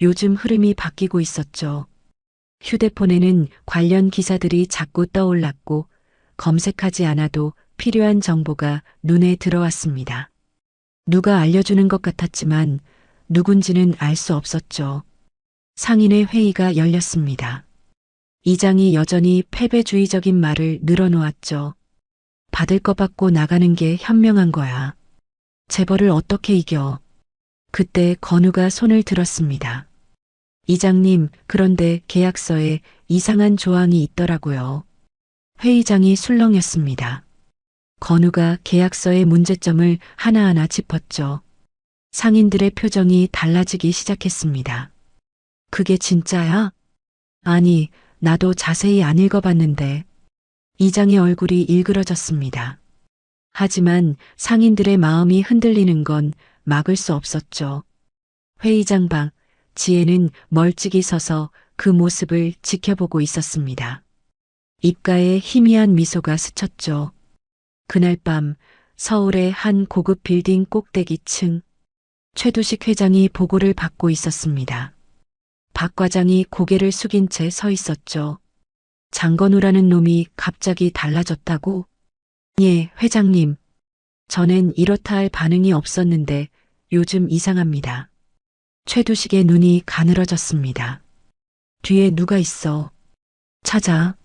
요즘 흐름이 바뀌고 있었죠. 휴대폰에는 관련 기사들이 자꾸 떠올랐고 검색하지 않아도 필요한 정보가 눈에 들어왔습니다. 누가 알려주는 것 같았지만 누군지는 알 수 없었죠. 상인의 회의가 열렸습니다. 이장이 여전히 패배주의적인 말을 늘어놓았죠. 받을 거 받고 나가는 게 현명한 거야. 재벌을 어떻게 이겨? 그때 건우가 손을 들었습니다. 이장님, 그런데 계약서에 이상한 조항이 있더라고요. 회의장이 술렁였습니다. 건우가 계약서의 문제점을 하나하나 짚었죠. 상인들의 표정이 달라지기 시작했습니다. 그게 진짜야? 아니, 나도 자세히 안 읽어봤는데. 이장의 얼굴이 일그러졌습니다. 하지만 상인들의 마음이 흔들리는 건 막을 수 없었죠. 회의장 밖 지혜는 멀찍이 서서 그 모습을 지켜보고 있었습니다. 입가에 희미한 미소가 스쳤죠. 그날 밤 서울의 한 고급 빌딩 꼭대기층 최두식 회장이 보고를 받고 있었습니다. 박 과장이 고개를 숙인 채 서 있었죠. 장건우라는 놈이 갑자기 달라졌다고? 예, 회장님. 전엔 이렇다 할 반응이 없었는데 요즘 이상합니다. 최두식의 눈이 가늘어졌습니다. 뒤에 누가 있어? 찾아.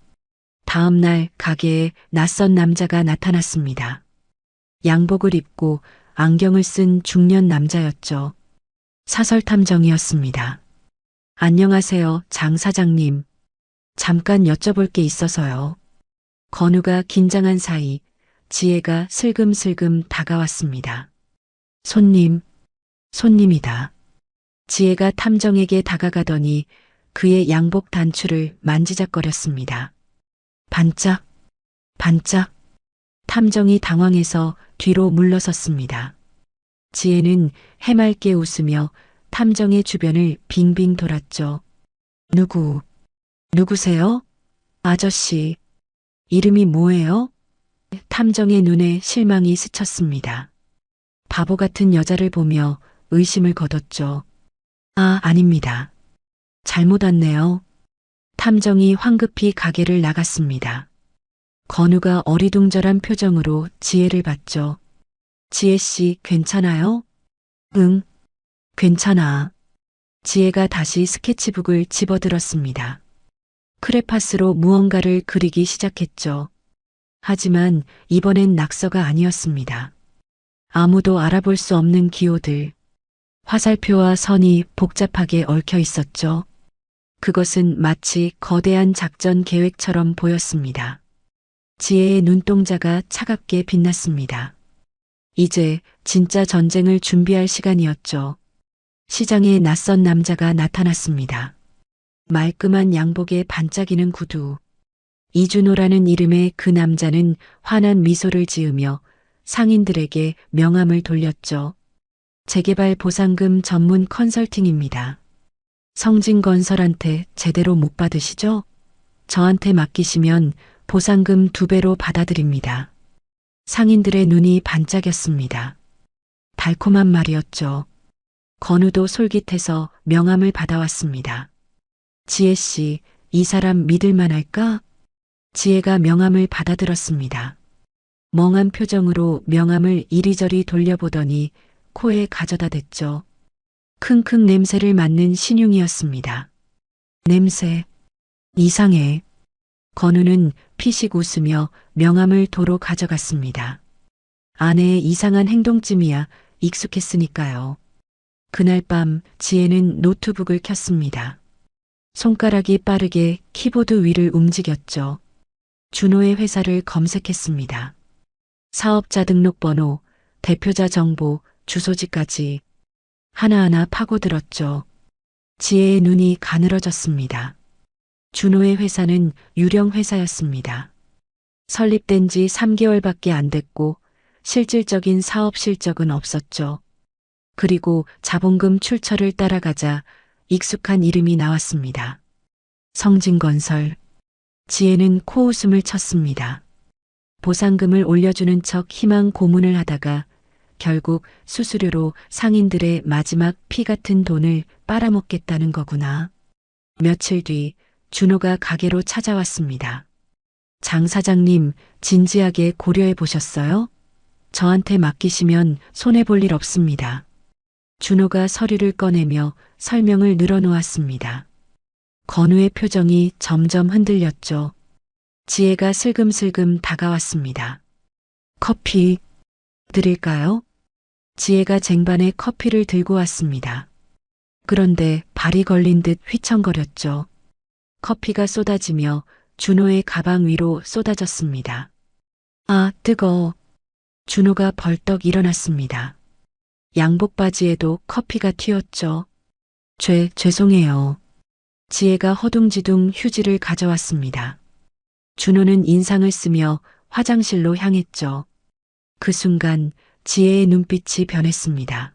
다음 날 가게에 낯선 남자가 나타났습니다. 양복을 입고 안경을 쓴 중년 남자였죠. 사설탐정이었습니다. 안녕하세요, 장 사장님. 잠깐 여쭤볼 게 있어서요. 건우가 긴장한 사이 지혜가 슬금슬금 다가왔습니다. 손님이다. 지혜가 탐정에게 다가가더니 그의 양복 단추를 만지작거렸습니다. 반짝. 탐정이 당황해서 뒤로 물러섰습니다. 지혜는 해맑게 웃으며 탐정의 주변을 빙빙 돌았죠. 누구세요? 아저씨. 이름이 뭐예요? 탐정의 눈에 실망이 스쳤습니다. 바보 같은 여자를 보며 의심을 거뒀죠. 아닙니다. 잘못 왔네요. 탐정이 황급히 가게를 나갔습니다. 건우가 어리둥절한 표정으로 지혜를 봤죠. 지혜 씨, 괜찮아요? 응, 괜찮아. 지혜가 다시 스케치북을 집어들었습니다. 크레파스로 무언가를 그리기 시작했죠. 하지만 이번엔 낙서가 아니었습니다. 아무도 알아볼 수 없는 기호들. 화살표와 선이 복잡하게 얽혀 있었죠. 그것은 마치 거대한 작전 계획처럼 보였습니다. 지혜의 눈동자가 차갑게 빛났습니다. 이제 진짜 전쟁을 준비할 시간이었죠. 시장에 낯선 남자가 나타났습니다. 말끔한 양복에 반짝이는 구두. 이준호라는 이름의 그 남자는 환한 미소를 지으며 상인들에게 명함을 돌렸죠. 재개발 보상금 전문 컨설팅입니다. 성진건설한테 제대로 못 받으시죠? 저한테 맡기시면 보상금 2배로 받아드립니다. 상인들의 눈이 반짝였습니다. 달콤한 말이었죠. 건우도 솔깃해서 명함을 받아왔습니다. 지혜 씨, 이 사람 믿을만할까? 지혜가 명함을 받아들었습니다. 멍한 표정으로 명함을 이리저리 돌려보더니 코에 가져다 댔죠. 킁킁 냄새를 맡는 신용이었습니다. 냄새. 이상해. 건우는 피식 웃으며 명함을 도로 가져갔습니다. 아내의 이상한 행동쯤이야 익숙했으니까요. 그날 밤 지혜는 노트북을 켰습니다. 손가락이 빠르게 키보드 위를 움직였죠. 준호의 회사를 검색했습니다. 사업자 등록번호, 대표자 정보, 주소지까지 하나하나 파고들었죠. 지혜의 눈이 가늘어졌습니다. 준호의 회사는 유령 회사였습니다. 설립된 지 3개월밖에 안 됐고 실질적인 사업 실적은 없었죠. 그리고 자본금 출처를 따라가자 익숙한 이름이 나왔습니다. 성진건설. 지혜는 코웃음을 쳤습니다. 보상금을 올려주는 척 희망 고문을 하다가 결국 수수료로 상인들의 마지막 피 같은 돈을 빨아먹겠다는 거구나. 며칠 뒤 준호가 가게로 찾아왔습니다. 장 사장님, 진지하게 고려해 보셨어요? 저한테 맡기시면 손해볼 일 없습니다. 준호가 서류를 꺼내며 설명을 늘어놓았습니다. 건우의 표정이 점점 흔들렸죠. 지혜가 슬금슬금 다가왔습니다. 커피 드릴까요? 지혜가 쟁반에 커피를 들고 왔습니다. 그런데 발이 걸린 듯 휘청거렸죠. 커피가 쏟아지며 준호의 가방 위로 쏟아졌습니다. 아, 뜨거워. 준호가 벌떡 일어났습니다. 양복 바지에도 커피가 튀었죠. 죄송해요. 지혜가 허둥지둥 휴지를 가져왔습니다. 준호는 인상을 쓰며 화장실로 향했죠. 그 순간 지혜의 눈빛이 변했습니다.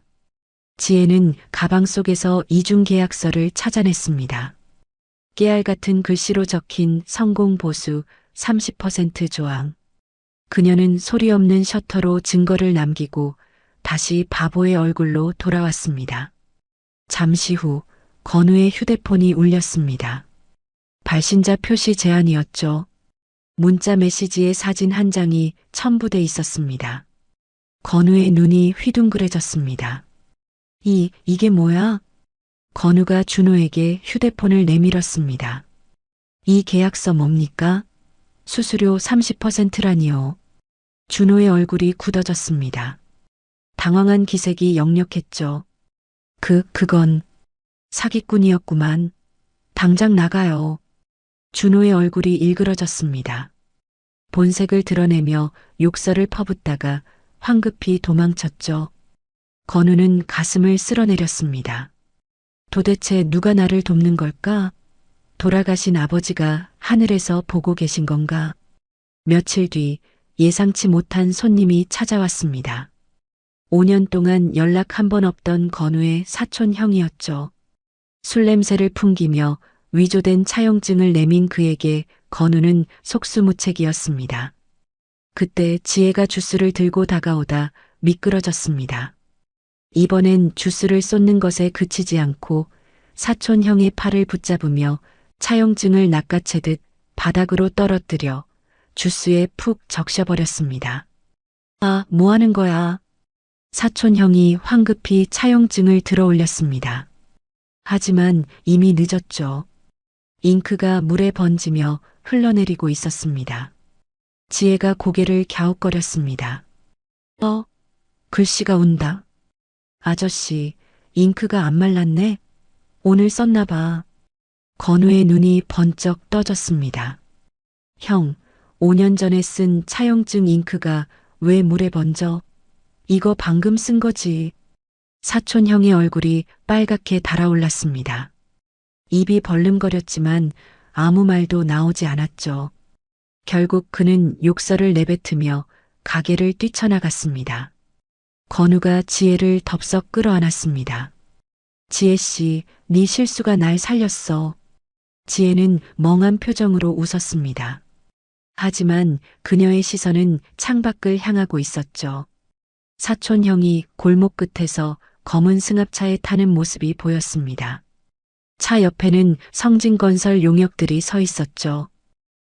지혜는 가방 속에서 이중 계약서를 찾아냈습니다. 깨알 같은 글씨로 적힌 성공 보수 30% 조항. 그녀는 소리 없는 셔터로 증거를 남기고 다시 바보의 얼굴로 돌아왔습니다. 잠시 후 건우의 휴대폰이 울렸습니다. 발신자 표시 제한이었죠. 문자 메시지의 사진 한 장이 첨부돼 있었습니다. 건우의 눈이 휘둥그레졌습니다. 이게 뭐야? 건우가 준호에게 휴대폰을 내밀었습니다. 이 계약서 뭡니까? 수수료 30%라니요. 준호의 얼굴이 굳어졌습니다. 당황한 기색이 역력했죠. 그건 사기꾼이었구만. 당장 나가요. 준호의 얼굴이 일그러졌습니다. 본색을 드러내며 욕설을 퍼붓다가 황급히 도망쳤죠. 건우는 가슴을 쓸어내렸습니다. 도대체 누가 나를 돕는 걸까? 돌아가신 아버지가 하늘에서 보고 계신 건가? 며칠 뒤 예상치 못한 손님이 찾아왔습니다. 5년 동안 연락 한 번 없던 건우의 사촌 형이었죠. 술 냄새를 풍기며 위조된 차용증을 내민 그에게 건우는 속수무책이었습니다. 그때 지혜가 주스를 들고 다가오다 미끄러졌습니다. 이번엔 주스를 쏟는 것에 그치지 않고 사촌 형의 팔을 붙잡으며 차용증을 낚아채듯 바닥으로 떨어뜨려 주스에 푹 적셔버렸습니다. 아, 뭐 하는 거야? 사촌 형이 황급히 차용증을 들어 올렸습니다. 하지만 이미 늦었죠. 잉크가 물에 번지며 흘러내리고 있었습니다. 지혜가 고개를 갸웃거렸습니다. 글씨가 운다. 아저씨, 잉크가 안 말랐네? 오늘 썼나 봐. 건우의 눈이 번쩍 떠졌습니다. 형, 5년 전에 쓴 차용증 잉크가 왜 물에 번져? 이거 방금 쓴 거지. 사촌 형의 얼굴이 빨갛게 달아올랐습니다. 입이 벌름거렸지만 아무 말도 나오지 않았죠. 결국 그는 욕설을 내뱉으며 가게를 뛰쳐나갔습니다. 건우가 지혜를 덥석 끌어안았습니다. 지혜 씨, 네 실수가 날 살렸어. 지혜는 멍한 표정으로 웃었습니다. 하지만 그녀의 시선은 창밖을 향하고 있었죠. 사촌 형이 골목 끝에서 검은 승합차에 타는 모습이 보였습니다. 차 옆에는 성진건설 용역들이 서 있었죠.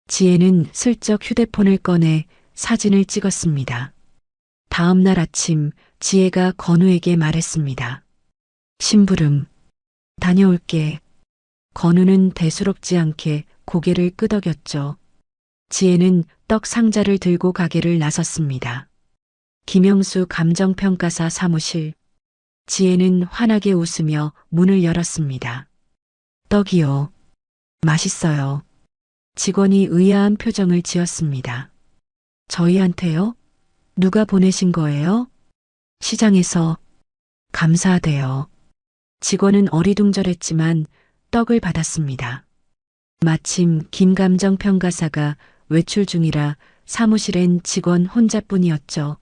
지혜는 슬쩍 휴대폰을 꺼내 사진을 찍었습니다. 다음 날 아침 지혜가 건우에게 말했습니다. 심부름 다녀올게. 건우는 대수롭지 않게 고개를 끄덕였죠. 지혜는 떡 상자를 들고 가게를 나섰습니다. 김영수 감정평가사 사무실. 지혜는 환하게 웃으며 문을 열었습니다. 떡이요. 맛있어요. 직원이 의아한 표정을 지었습니다. 저희한테요? 누가 보내신 거예요? 시장에서. 감사하대요. 직원은 어리둥절했지만 떡을 받았습니다. 마침 김감정 평가사가 외출 중이라 사무실엔 직원 혼자뿐이었죠.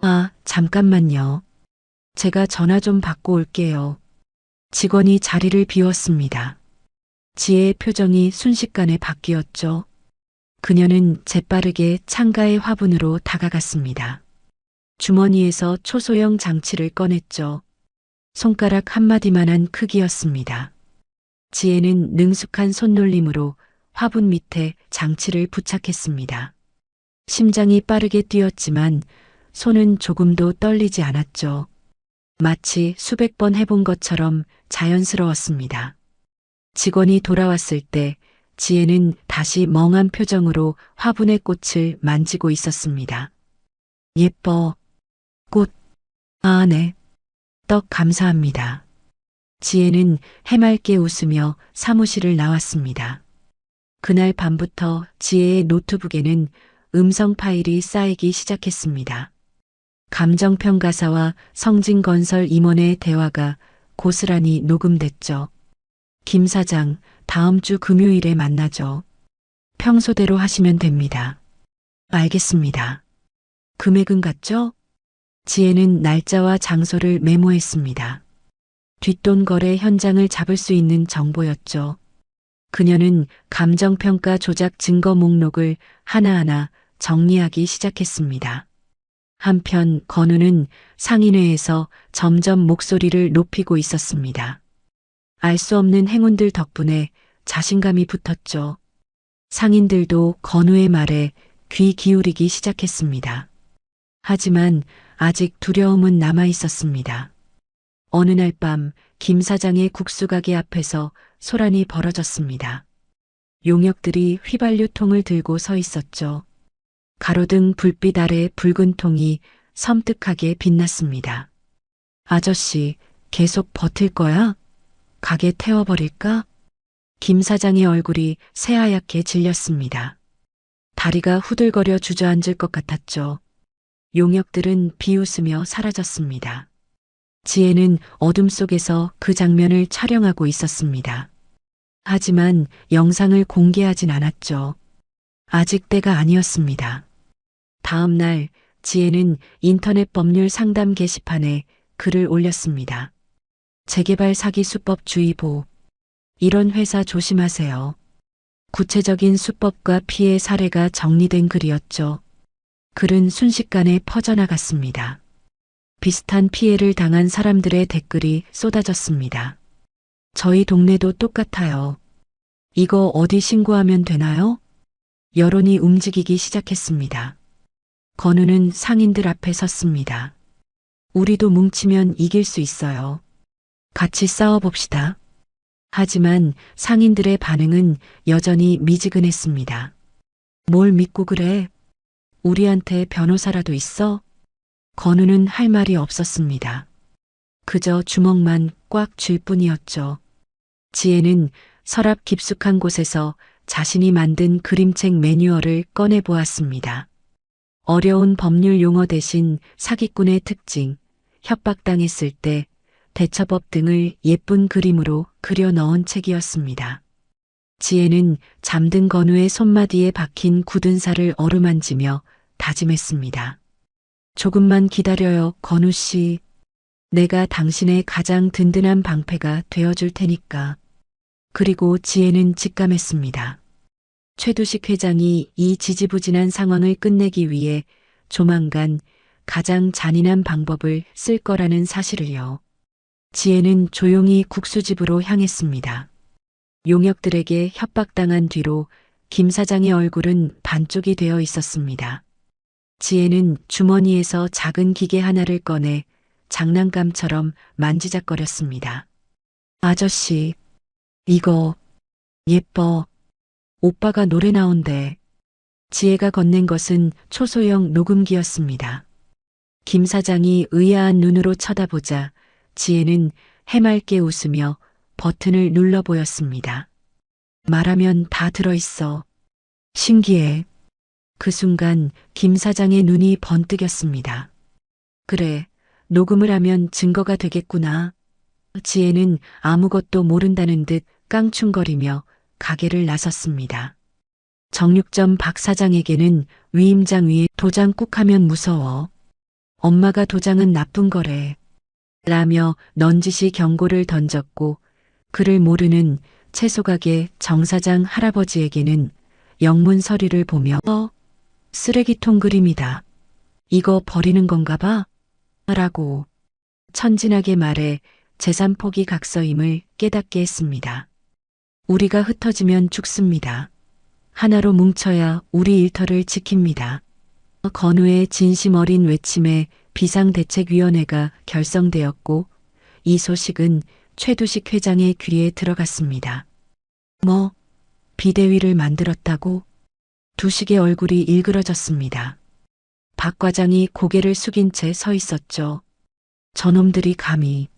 아, 잠깐만요. 제가 전화 좀 받고 올게요. 직원이 자리를 비웠습니다. 지혜의 표정이 순식간에 바뀌었죠. 그녀는 재빠르게 창가의 화분으로 다가갔습니다. 주머니에서 초소형 장치를 꺼냈죠. 손가락 한마디만한 크기였습니다. 지혜는 능숙한 손놀림으로 화분 밑에 장치를 부착했습니다. 심장이 빠르게 뛰었지만 손은 조금도 떨리지 않았죠. 마치 수백 번 해본 것처럼 자연스러웠습니다. 직원이 돌아왔을 때 지혜는 다시 멍한 표정으로 화분의 꽃을 만지고 있었습니다. 예뻐. 꽃. 아, 네. 떡 감사합니다. 지혜는 해맑게 웃으며 사무실을 나왔습니다. 그날 밤부터 지혜의 노트북에는 음성 파일이 쌓이기 시작했습니다. 감정평가사와 성진건설 임원의 대화가 고스란히 녹음됐죠. 김 사장, 다음 주 금요일에 만나죠. 평소대로 하시면 됩니다. 알겠습니다. 금액은 같죠? 지혜는 날짜와 장소를 메모했습니다. 뒷돈 거래 현장을 잡을 수 있는 정보였죠. 그녀는 감정평가 조작 증거 목록을 하나하나 정리하기 시작했습니다. 한편 건우는 상인회에서 점점 목소리를 높이고 있었습니다. 알 수 없는 행운들 덕분에 자신감이 붙었죠. 상인들도 건우의 말에 귀 기울이기 시작했습니다. 하지만 아직 두려움은 남아 있었습니다. 어느 날 밤 김 사장의 국수가게 앞에서 소란이 벌어졌습니다. 용역들이 휘발유통을 들고 서 있었죠. 가로등 불빛 아래 붉은 통이 섬뜩하게 빛났습니다. 아저씨, 계속 버틸 거야? 가게 태워버릴까? 김 사장의 얼굴이 새하얗게 질렸습니다. 다리가 후들거려 주저앉을 것 같았죠. 용역들은 비웃으며 사라졌습니다. 지혜는 어둠 속에서 그 장면을 촬영하고 있었습니다. 하지만 영상을 공개하진 않았죠. 아직 때가 아니었습니다. 다음 날 지혜는 인터넷 법률 상담 게시판에 글을 올렸습니다. 재개발 사기 수법 주의보. 이런 회사 조심하세요. 구체적인 수법과 피해 사례가 정리된 글이었죠. 글은 순식간에 퍼져나갔습니다. 비슷한 피해를 당한 사람들의 댓글이 쏟아졌습니다. 저희 동네도 똑같아요. 이거 어디 신고하면 되나요? 여론이 움직이기 시작했습니다. 건우는 상인들 앞에 섰습니다. 우리도 뭉치면 이길 수 있어요. 같이 싸워봅시다. 하지만 상인들의 반응은 여전히 미지근했습니다. 뭘 믿고 그래? 우리한테 변호사라도 있어? 건우는 할 말이 없었습니다. 그저 주먹만 꽉 쥘 뿐이었죠. 지혜는 서랍 깊숙한 곳에서 자신이 만든 그림책 매뉴얼을 꺼내보았습니다. 어려운 법률 용어 대신 사기꾼의 특징, 협박당했을 때 대처법 등을 예쁜 그림으로 그려 넣은 책이었습니다. 지혜는 잠든 건우의 손마디에 박힌 굳은 살을 어루만지며 다짐했습니다. 조금만 기다려요, 건우 씨. 내가 당신의 가장 든든한 방패가 되어줄 테니까. 그리고 지혜는 직감했습니다. 최두식 회장이 이 지지부진한 상황을 끝내기 위해 조만간 가장 잔인한 방법을 쓸 거라는 사실을요. 지혜는 조용히 국수집으로 향했습니다. 용역들에게 협박당한 뒤로 김 사장의 얼굴은 반쪽이 되어 있었습니다. 지혜는 주머니에서 작은 기계 하나를 꺼내 장난감처럼 만지작거렸습니다. 아저씨, 이거 예뻐. 오빠가 노래 나온대. 지혜가 건넨 것은 초소형 녹음기였습니다. 김 사장이 의아한 눈으로 쳐다보자 지혜는 해맑게 웃으며 버튼을 눌러 보였습니다. 말하면 다 들어있어. 신기해. 그 순간 김 사장의 눈이 번뜩였습니다. 그래, 녹음을 하면 증거가 되겠구나. 지혜는 아무것도 모른다는 듯 깡충거리며 가게를 나섰습니다. 정육점 박 사장에게는 위임장 위에 도장 꾹 하면 무서워. 엄마가 도장은 나쁜 거래. 라며 넌지시 경고를 던졌고 그를 모르는 채소가게 정 사장 할아버지에게는 영문 서류를 보며 쓰레기통 그림이다. 이거 버리는 건가 봐? 라고 천진하게 말해 재산 포기 각서임을 깨닫게 했습니다. 우리가 흩어지면 죽습니다. 하나로 뭉쳐야 우리 일터를 지킵니다. 건우의 진심 어린 외침에 비상대책위원회가 결성되었고 이 소식은 최두식 회장의 귀에 들어갔습니다. 뭐, 비대위를 만들었다고? 두식의 얼굴이 일그러졌습니다. 박 과장이 고개를 숙인 채 서 있었죠. 저놈들이 감히.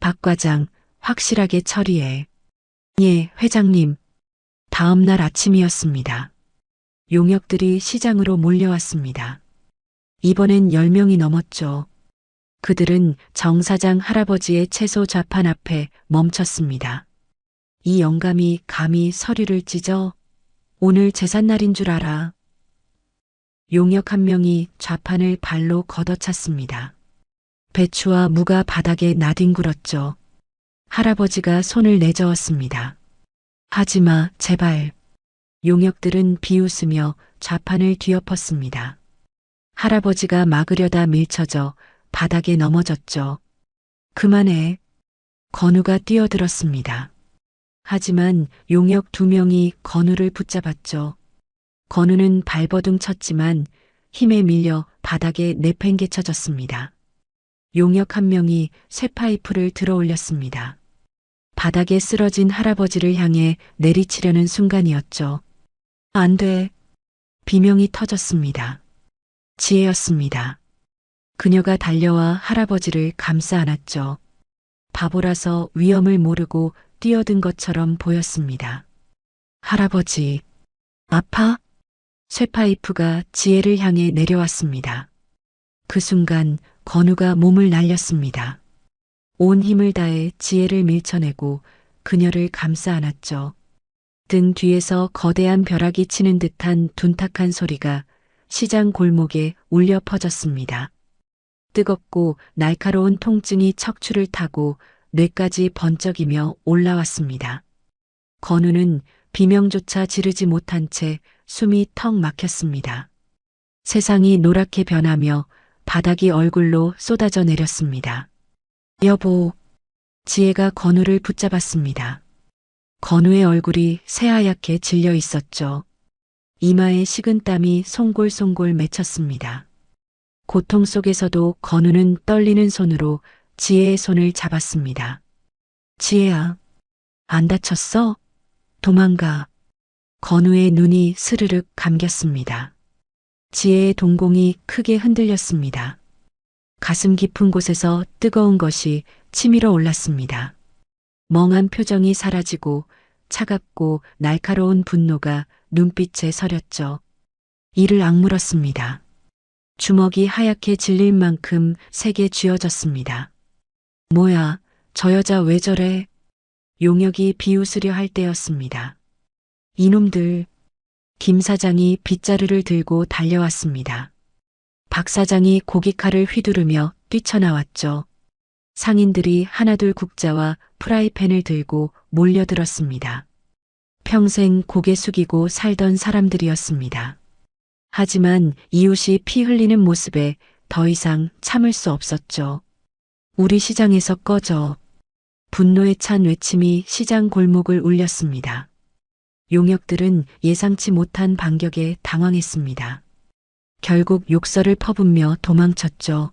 박 과장, 확실하게 처리해. 예, 회장님. 다음 날 아침이었습니다. 용역들이 시장으로 몰려왔습니다. 이번엔 10명이 넘었죠. 그들은 정 사장 할아버지의 채소 좌판 앞에 멈췄습니다. 이 영감이 감히 서류를 찢어 오늘 제삿날인 줄 알아. 용역 한 명이 좌판을 발로 걷어찼습니다. 배추와 무가 바닥에 나뒹굴었죠. 할아버지가 손을 내저었습니다. 하지마, 제발. 용역들은 비웃으며 좌판을 뒤엎었습니다. 할아버지가 막으려다 밀쳐져 바닥에 넘어졌죠. 그만해. 건우가 뛰어들었습니다. 하지만 용역 2명이 건우를 붙잡았죠. 건우는 발버둥 쳤지만 힘에 밀려 바닥에 내팽개쳐졌습니다. 용역 1명이 쇠파이프를 들어 올렸습니다. 바닥에 쓰러진 할아버지를 향해 내리치려는 순간이었죠. 안 돼. 비명이 터졌습니다. 지혜였습니다. 그녀가 달려와 할아버지를 감싸 안았죠. 바보라서 위험을 모르고 뛰어든 것처럼 보였습니다. 할아버지, 아파? 쇠파이프가 지혜를 향해 내려왔습니다. 그 순간 건우가 몸을 날렸습니다. 온 힘을 다해 지혜를 밀쳐내고 그녀를 감싸 안았죠. 등 뒤에서 거대한 벼락이 치는 듯한 둔탁한 소리가 시장 골목에 울려 퍼졌습니다. 뜨겁고 날카로운 통증이 척추를 타고 뇌까지 번쩍이며 올라왔습니다. 건우는 비명조차 지르지 못한 채 숨이 턱 막혔습니다. 세상이 노랗게 변하며 바닥이 얼굴로 쏟아져 내렸습니다. 여보, 지혜가 건우를 붙잡았습니다. 건우의 얼굴이 새하얗게 질려 있었죠. 이마에 식은땀이 송골송골 맺혔습니다. 고통 속에서도 건우는 떨리는 손으로 지혜의 손을 잡았습니다. 지혜야, 안 다쳤어? 도망가. 건우의 눈이 스르륵 감겼습니다. 지혜의 동공이 크게 흔들렸습니다. 가슴 깊은 곳에서 뜨거운 것이 치밀어 올랐습니다. 멍한 표정이 사라지고 차갑고 날카로운 분노가 눈빛에 서렸죠. 이를 악물었습니다. 주먹이 하얗게 질릴 만큼 세게 쥐어졌습니다. 뭐야, 저 여자 왜 저래? 용역이 비웃으려 할 때였습니다. 이놈들. 김 사장이 빗자루를 들고 달려왔습니다. 박 사장이 고깃칼을 휘두르며 뛰쳐나왔죠. 상인들이 하나둘 국자와 프라이팬을 들고 몰려들었습니다. 평생 고개 숙이고 살던 사람들이었습니다. 하지만 이웃이 피 흘리는 모습에 더 이상 참을 수 없었죠. 우리 시장에서 꺼져. 분노에 찬 외침이 시장 골목을 울렸습니다. 용역들은 예상치 못한 반격에 당황했습니다. 결국 욕설을 퍼붓며 도망쳤죠.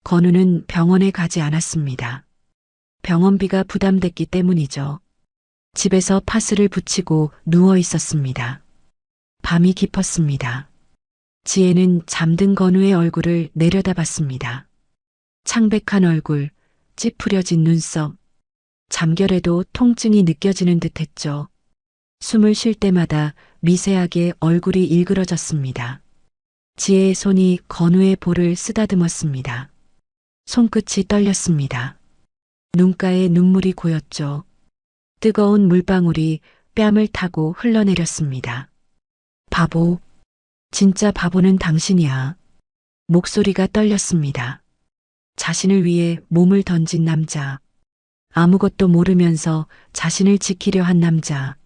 건우는 병원에 가지 않았습니다. 병원비가 부담됐기 때문이죠. 집에서 파스를 붙이고 누워 있었습니다. 밤이 깊었습니다. 지혜는 잠든 건우의 얼굴을 내려다봤습니다. 창백한 얼굴, 찌푸려진 눈썹, 잠결에도 통증이 느껴지는 듯했죠. 숨을 쉴 때마다 미세하게 얼굴이 일그러졌습니다. 지혜의 손이 건우의 볼을 쓰다듬었습니다. 손끝이 떨렸습니다. 눈가에 눈물이 고였죠. 뜨거운 물방울이 뺨을 타고 흘러내렸습니다. 바보. 진짜 바보는 당신이야. 목소리가 떨렸습니다. 자신을 위해 몸을 던진 남자. 아무것도 모르면서 자신을 지키려 한 남자.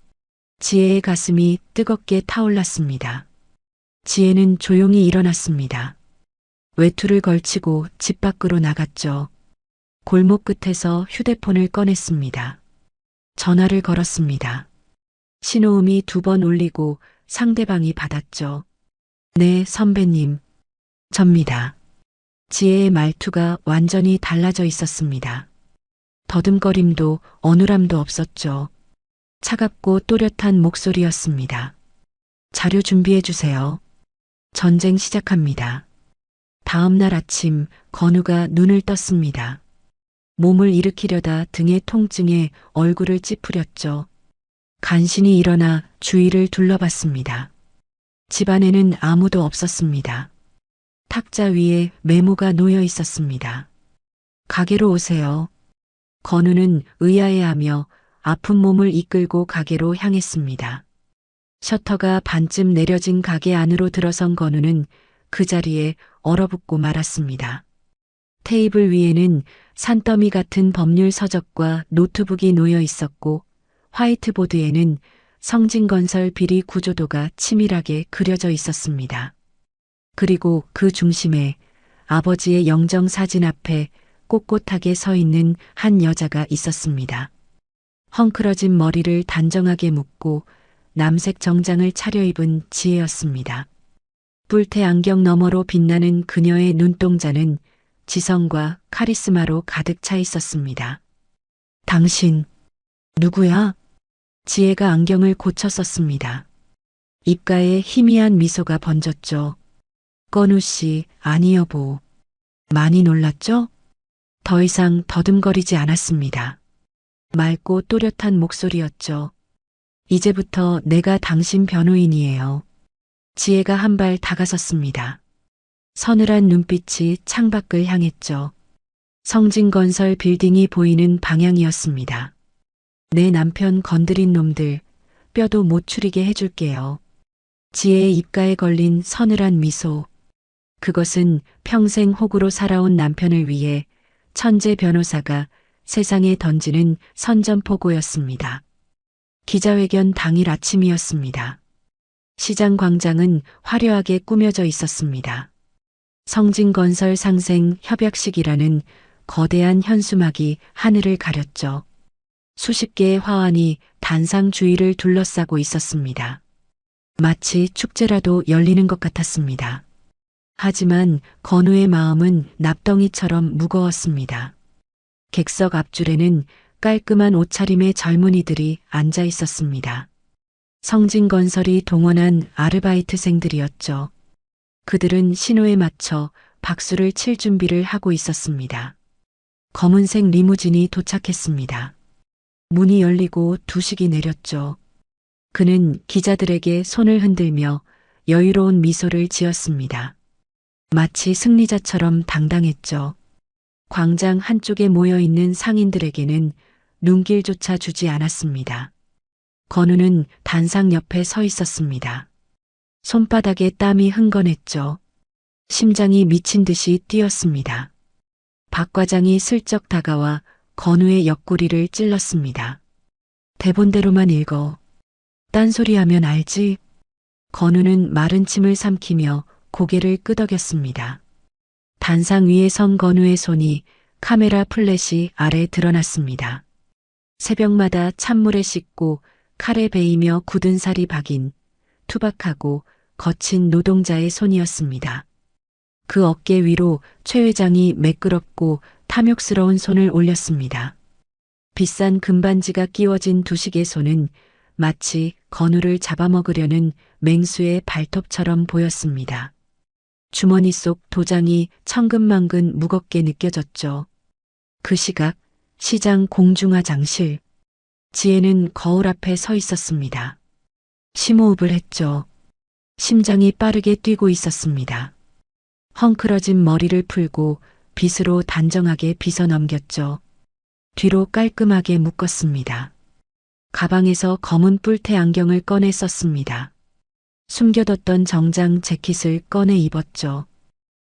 지혜의 가슴이 뜨겁게 타올랐습니다. 지혜는 조용히 일어났습니다. 외투를 걸치고 집 밖으로 나갔죠. 골목 끝에서 휴대폰을 꺼냈습니다. 전화를 걸었습니다. 신호음이 2번 울리고 상대방이 받았죠. 네, 선배님. 접니다. 지혜의 말투가 완전히 달라져 있었습니다. 더듬거림도 어눌함도 없었죠. 차갑고 또렷한 목소리였습니다. 자료 준비해 주세요. 전쟁 시작합니다. 다음 날 아침 건우가 눈을 떴습니다. 몸을 일으키려다 등의 통증에 얼굴을 찌푸렸죠. 간신히 일어나 주위를 둘러봤습니다. 집안에는 아무도 없었습니다. 탁자 위에 메모가 놓여 있었습니다. 가게로 오세요. 건우는 의아해하며 아픈 몸을 이끌고 가게로 향했습니다. 셔터가 반쯤 내려진 가게 안으로 들어선 건우는 그 자리에 얼어붙고 말았습니다. 테이블 위에는 산더미 같은 법률 서적과 노트북이 놓여 있었고 화이트보드에는 성진건설 비리 구조도가 치밀하게 그려져 있었습니다. 그리고 그 중심에 아버지의 영정사진 앞에 꼿꼿하게 서 있는 한 여자가 있었습니다. 헝클어진 머리를 단정하게 묶고 남색 정장을 차려입은 지혜였습니다. 뿔테 안경 너머로 빛나는 그녀의 눈동자는 지성과 카리스마로 가득 차 있었습니다. 당신, 누구야? 지혜가 안경을 고쳐 썼습니다. 입가에 희미한 미소가 번졌죠. 건우 씨, 아니 여보. 많이 놀랐죠? 더 이상 더듬거리지 않았습니다. 맑고 또렷한 목소리였죠. 이제부터 내가 당신 변호인이에요. 지혜가 한 발 다가섰습니다. 서늘한 눈빛이 창밖을 향했죠. 성진건설 빌딩이 보이는 방향이었습니다. 내 남편 건드린 놈들 뼈도 못 추리게 해줄게요. 지혜의 입가에 걸린 서늘한 미소. 그것은 평생 호구로 살아온 남편을 위해 천재 변호사가 세상에 던지는 선전포고였습니다. 기자회견 당일 아침이었습니다. 시장 광장은 화려하게 꾸며져 있었습니다. 성진건설 상생 협약식이라는 거대한 현수막이 하늘을 가렸죠. 수십 개의 화환이 단상 주위를 둘러싸고 있었습니다. 마치 축제라도 열리는 것 같았습니다. 하지만 건우의 마음은 납덩이처럼 무거웠습니다. 객석 앞줄에는 깔끔한 옷차림의 젊은이들이 앉아 있었습니다. 성진건설이 동원한 아르바이트생들이었죠. 그들은 신호에 맞춰 박수를 칠 준비를 하고 있었습니다. 검은색 리무진이 도착했습니다. 문이 열리고 두식이 내렸죠. 그는 기자들에게 손을 흔들며 여유로운 미소를 지었습니다. 마치 승리자처럼 당당했죠. 광장 한쪽에 모여있는 상인들에게는 눈길조차 주지 않았습니다. 건우는 단상 옆에 서 있었습니다. 손바닥에 땀이 흥건했죠. 심장이 미친 듯이 뛰었습니다. 박 과장이 슬쩍 다가와 건우의 옆구리를 찔렀습니다. 대본대로만 읽어. 딴소리하면 알지? 건우는 마른 침을 삼키며 고개를 끄덕였습니다. 단상 위에 선 건우의 손이 카메라 플래시 아래 드러났습니다. 새벽마다 찬물에 씻고 칼에 베이며 굳은 살이 박인 투박하고 거친 노동자의 손이었습니다. 그 어깨 위로 최 회장이 매끄럽고 탐욕스러운 손을 올렸습니다. 비싼 금반지가 끼워진 두식의 손은 마치 건우를 잡아먹으려는 맹수의 발톱처럼 보였습니다. 주머니 속 도장이 천근만근 무겁게 느껴졌죠. 그 시각 시장 공중화장실. 지혜는 거울 앞에 서 있었습니다. 심호흡을 했죠. 심장이 빠르게 뛰고 있었습니다. 헝클어진 머리를 풀고 빗으로 단정하게 빗어 넘겼죠. 뒤로 깔끔하게 묶었습니다. 가방에서 검은 뿔테 안경을 꺼내 썼습니다. 숨겨뒀던 정장 재킷을 꺼내 입었죠.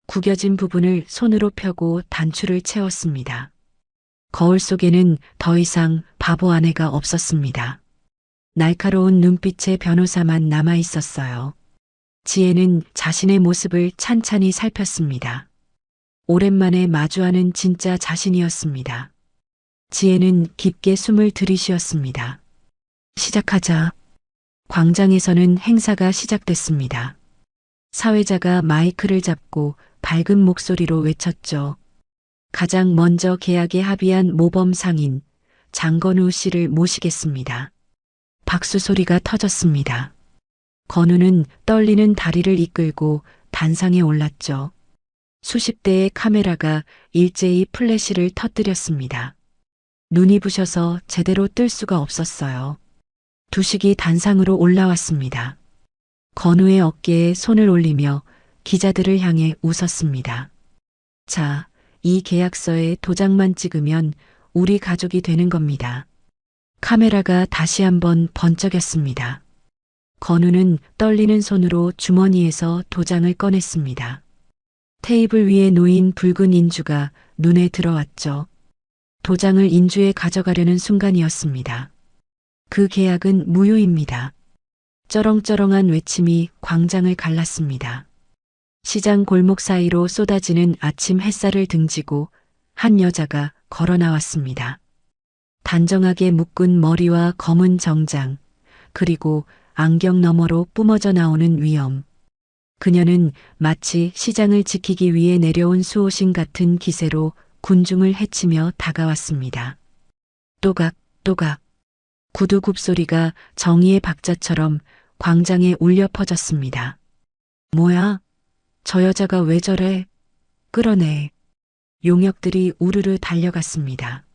구겨진 부분을 손으로 펴고 단추를 채웠습니다. 거울 속에는 더 이상 바보 아내가 없었습니다. 날카로운 눈빛의 변호사만 남아 있었어요. 지혜는 자신의 모습을 찬찬히 살폈습니다. 오랜만에 마주하는 진짜 자신이었습니다. 지혜는 깊게 숨을 들이쉬었습니다. 시작하자. 광장에서는 행사가 시작됐습니다. 사회자가 마이크를 잡고 밝은 목소리로 외쳤죠. 가장 먼저 계약에 합의한 모범 상인 장건우 씨를 모시겠습니다. 박수 소리가 터졌습니다. 건우는 떨리는 다리를 이끌고 단상에 올랐죠. 수십 대의 카메라가 일제히 플래시를 터뜨렸습니다. 눈이 부셔서 제대로 뜰 수가 없었어요. 두식이 단상으로 올라왔습니다. 건우의 어깨에 손을 올리며 기자들을 향해 웃었습니다. 자, 이 계약서에 도장만 찍으면 우리 가족이 되는 겁니다. 카메라가 다시 한번 번쩍였습니다. 건우는 떨리는 손으로 주머니에서 도장을 꺼냈습니다. 테이블 위에 놓인 붉은 인주가 눈에 들어왔죠. 도장을 인주에 가져가려는 순간이었습니다. 그 계약은 무효입니다. 쩌렁쩌렁한 외침이 광장을 갈랐습니다. 시장 골목 사이로 쏟아지는 아침 햇살을 등지고 한 여자가 걸어 나왔습니다. 단정하게 묶은 머리와 검은 정장, 그리고 안경 너머로 뿜어져 나오는 위엄. 그녀는 마치 시장을 지키기 위해 내려온 수호신 같은 기세로 군중을 해치며 다가왔습니다. 또각, 또각. 구두 굽소리가 정의의 박자처럼 광장에 울려 퍼졌습니다. 뭐야? 저 여자가 왜 저래? 끌어내. 용역들이 우르르 달려갔습니다.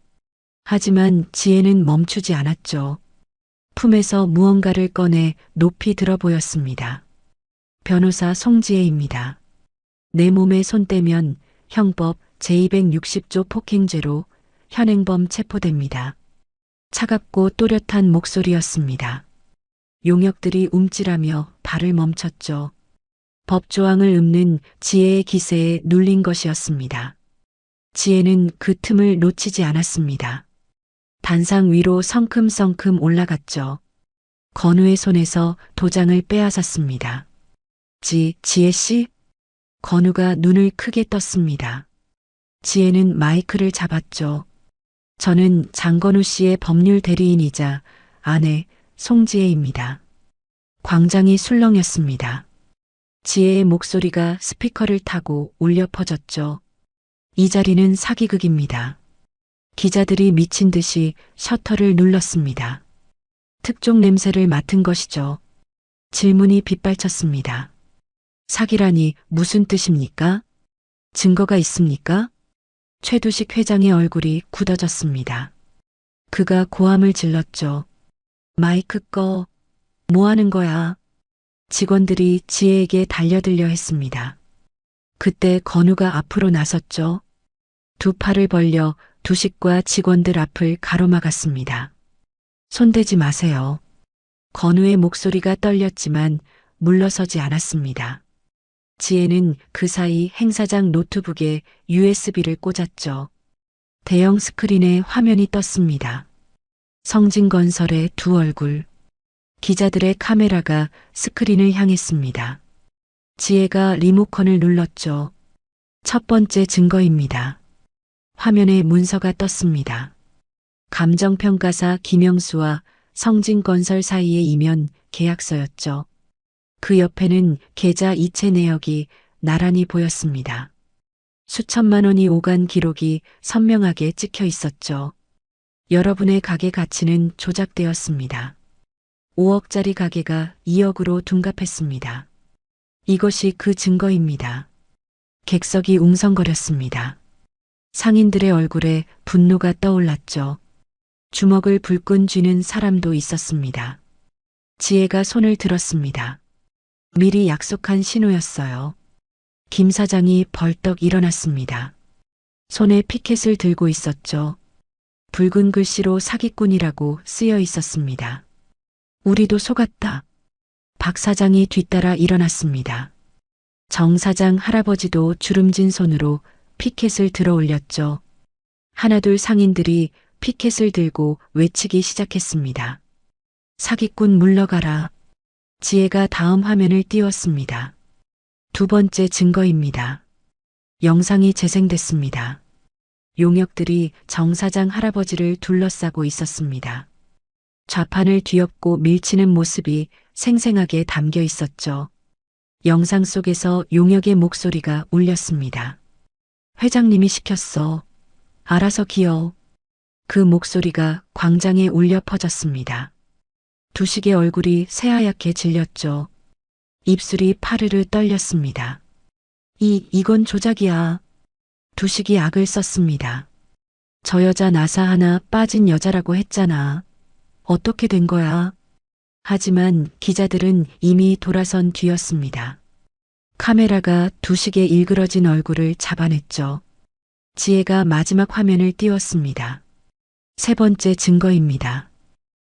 하지만 지혜는 멈추지 않았죠. 품에서 무언가를 꺼내 높이 들어 보였습니다. 변호사 송지혜입니다. 내 몸에 손 떼면 형법 제260조 폭행죄로 현행범 체포됩니다. 차갑고 또렷한 목소리였습니다. 용역들이 움찔하며 발을 멈췄죠. 법조항을 읊는 지혜의 기세에 눌린 것이었습니다. 지혜는 그 틈을 놓치지 않았습니다. 단상 위로 성큼성큼 올라갔죠. 건우의 손에서 도장을 빼앗았습니다. 지혜 씨? 건우가 눈을 크게 떴습니다. 지혜는 마이크를 잡았죠. 저는 장건우 씨의 법률 대리인이자 아내 송지혜입니다. 광장이 술렁였습니다. 지혜의 목소리가 스피커를 타고 울려 퍼졌죠. 이 자리는 사기극입니다. 기자들이 미친 듯이 셔터를 눌렀습니다. 특종 냄새를 맡은 것이죠. 질문이 빗발쳤습니다. 사기라니 무슨 뜻입니까? 증거가 있습니까? 최두식 회장의 얼굴이 굳어졌습니다. 그가 고함을 질렀죠. 마이크 꺼. 뭐 하는 거야? 직원들이 지혜에게 달려들려 했습니다. 그때 건우가 앞으로 나섰죠. 두 팔을 벌려 두식과 직원들 앞을 가로막았습니다. 손대지 마세요. 건우의 목소리가 떨렸지만 물러서지 않았습니다. 지혜는 그 사이 행사장 노트북에 USB를 꽂았죠. 대형 스크린에 화면이 떴습니다. 성진건설의 두 얼굴. 기자들의 카메라가 스크린을 향했습니다. 지혜가 리모컨을 눌렀죠. 첫 번째 증거입니다. 화면에 문서가 떴습니다. 감정평가사 김영수와 성진건설 사이의 이면 계약서였죠. 그 옆에는 계좌 이체 내역이 나란히 보였습니다. 수천만 원이 오간 기록이 선명하게 찍혀 있었죠. 여러분의 가게 가치는 조작되었습니다. 5억짜리 가게가 2억으로 둔갑했습니다. 이것이 그 증거입니다. 객석이 웅성거렸습니다. 상인들의 얼굴에 분노가 떠올랐죠. 주먹을 불끈 쥐는 사람도 있었습니다. 지혜가 손을 들었습니다. 미리 약속한 신호였어요. 김 사장이 벌떡 일어났습니다. 손에 피켓을 들고 있었죠. 붉은 글씨로 사기꾼이라고 쓰여 있었습니다. 우리도 속았다. 박 사장이 뒤따라 일어났습니다. 정 사장 할아버지도 주름진 손으로 피켓을 들어 올렸죠. 하나둘 상인들이 피켓을 들고 외치기 시작했습니다. 사기꾼 물러가라. 지혜가 다음 화면을 띄웠습니다. 두 번째 증거입니다. 영상이 재생됐습니다. 용역들이 정 사장 할아버지를 둘러싸고 있었습니다. 좌판을 뒤엎고 밀치는 모습이 생생하게 담겨 있었죠. 영상 속에서 용역의 목소리가 울렸습니다. 회장님이 시켰어. 알아서 기어. 그 목소리가 광장에 울려 퍼졌습니다. 두식의 얼굴이 새하얗게 질렸죠. 입술이 파르르 떨렸습니다. 이건 조작이야. 두식이 악을 썼습니다. 저 여자 나사 하나 빠진 여자라고 했잖아. 어떻게 된 거야? 하지만 기자들은 이미 돌아선 뒤였습니다. 카메라가 두식의 일그러진 얼굴을 잡아냈죠. 지혜가 마지막 화면을 띄웠습니다. 세 번째 증거입니다.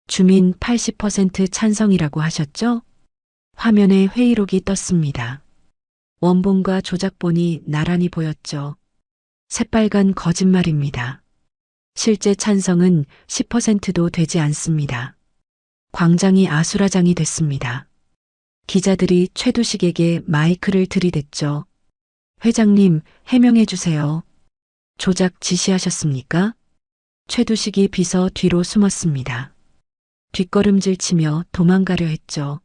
주민 80% 찬성이라고 하셨죠? 화면에 회의록이 떴습니다. 원본과 조작본이 나란히 보였죠. 새빨간 거짓말입니다. 실제 찬성은 10%도 되지 않습니다. 광장이 아수라장이 됐습니다. 기자들이 최두식에게 마이크를 들이댔죠. 회장님, 해명해 주세요. 조작 지시하셨습니까? 최두식이 비서 뒤로 숨었습니다. 뒷걸음질 치며 도망가려 했죠.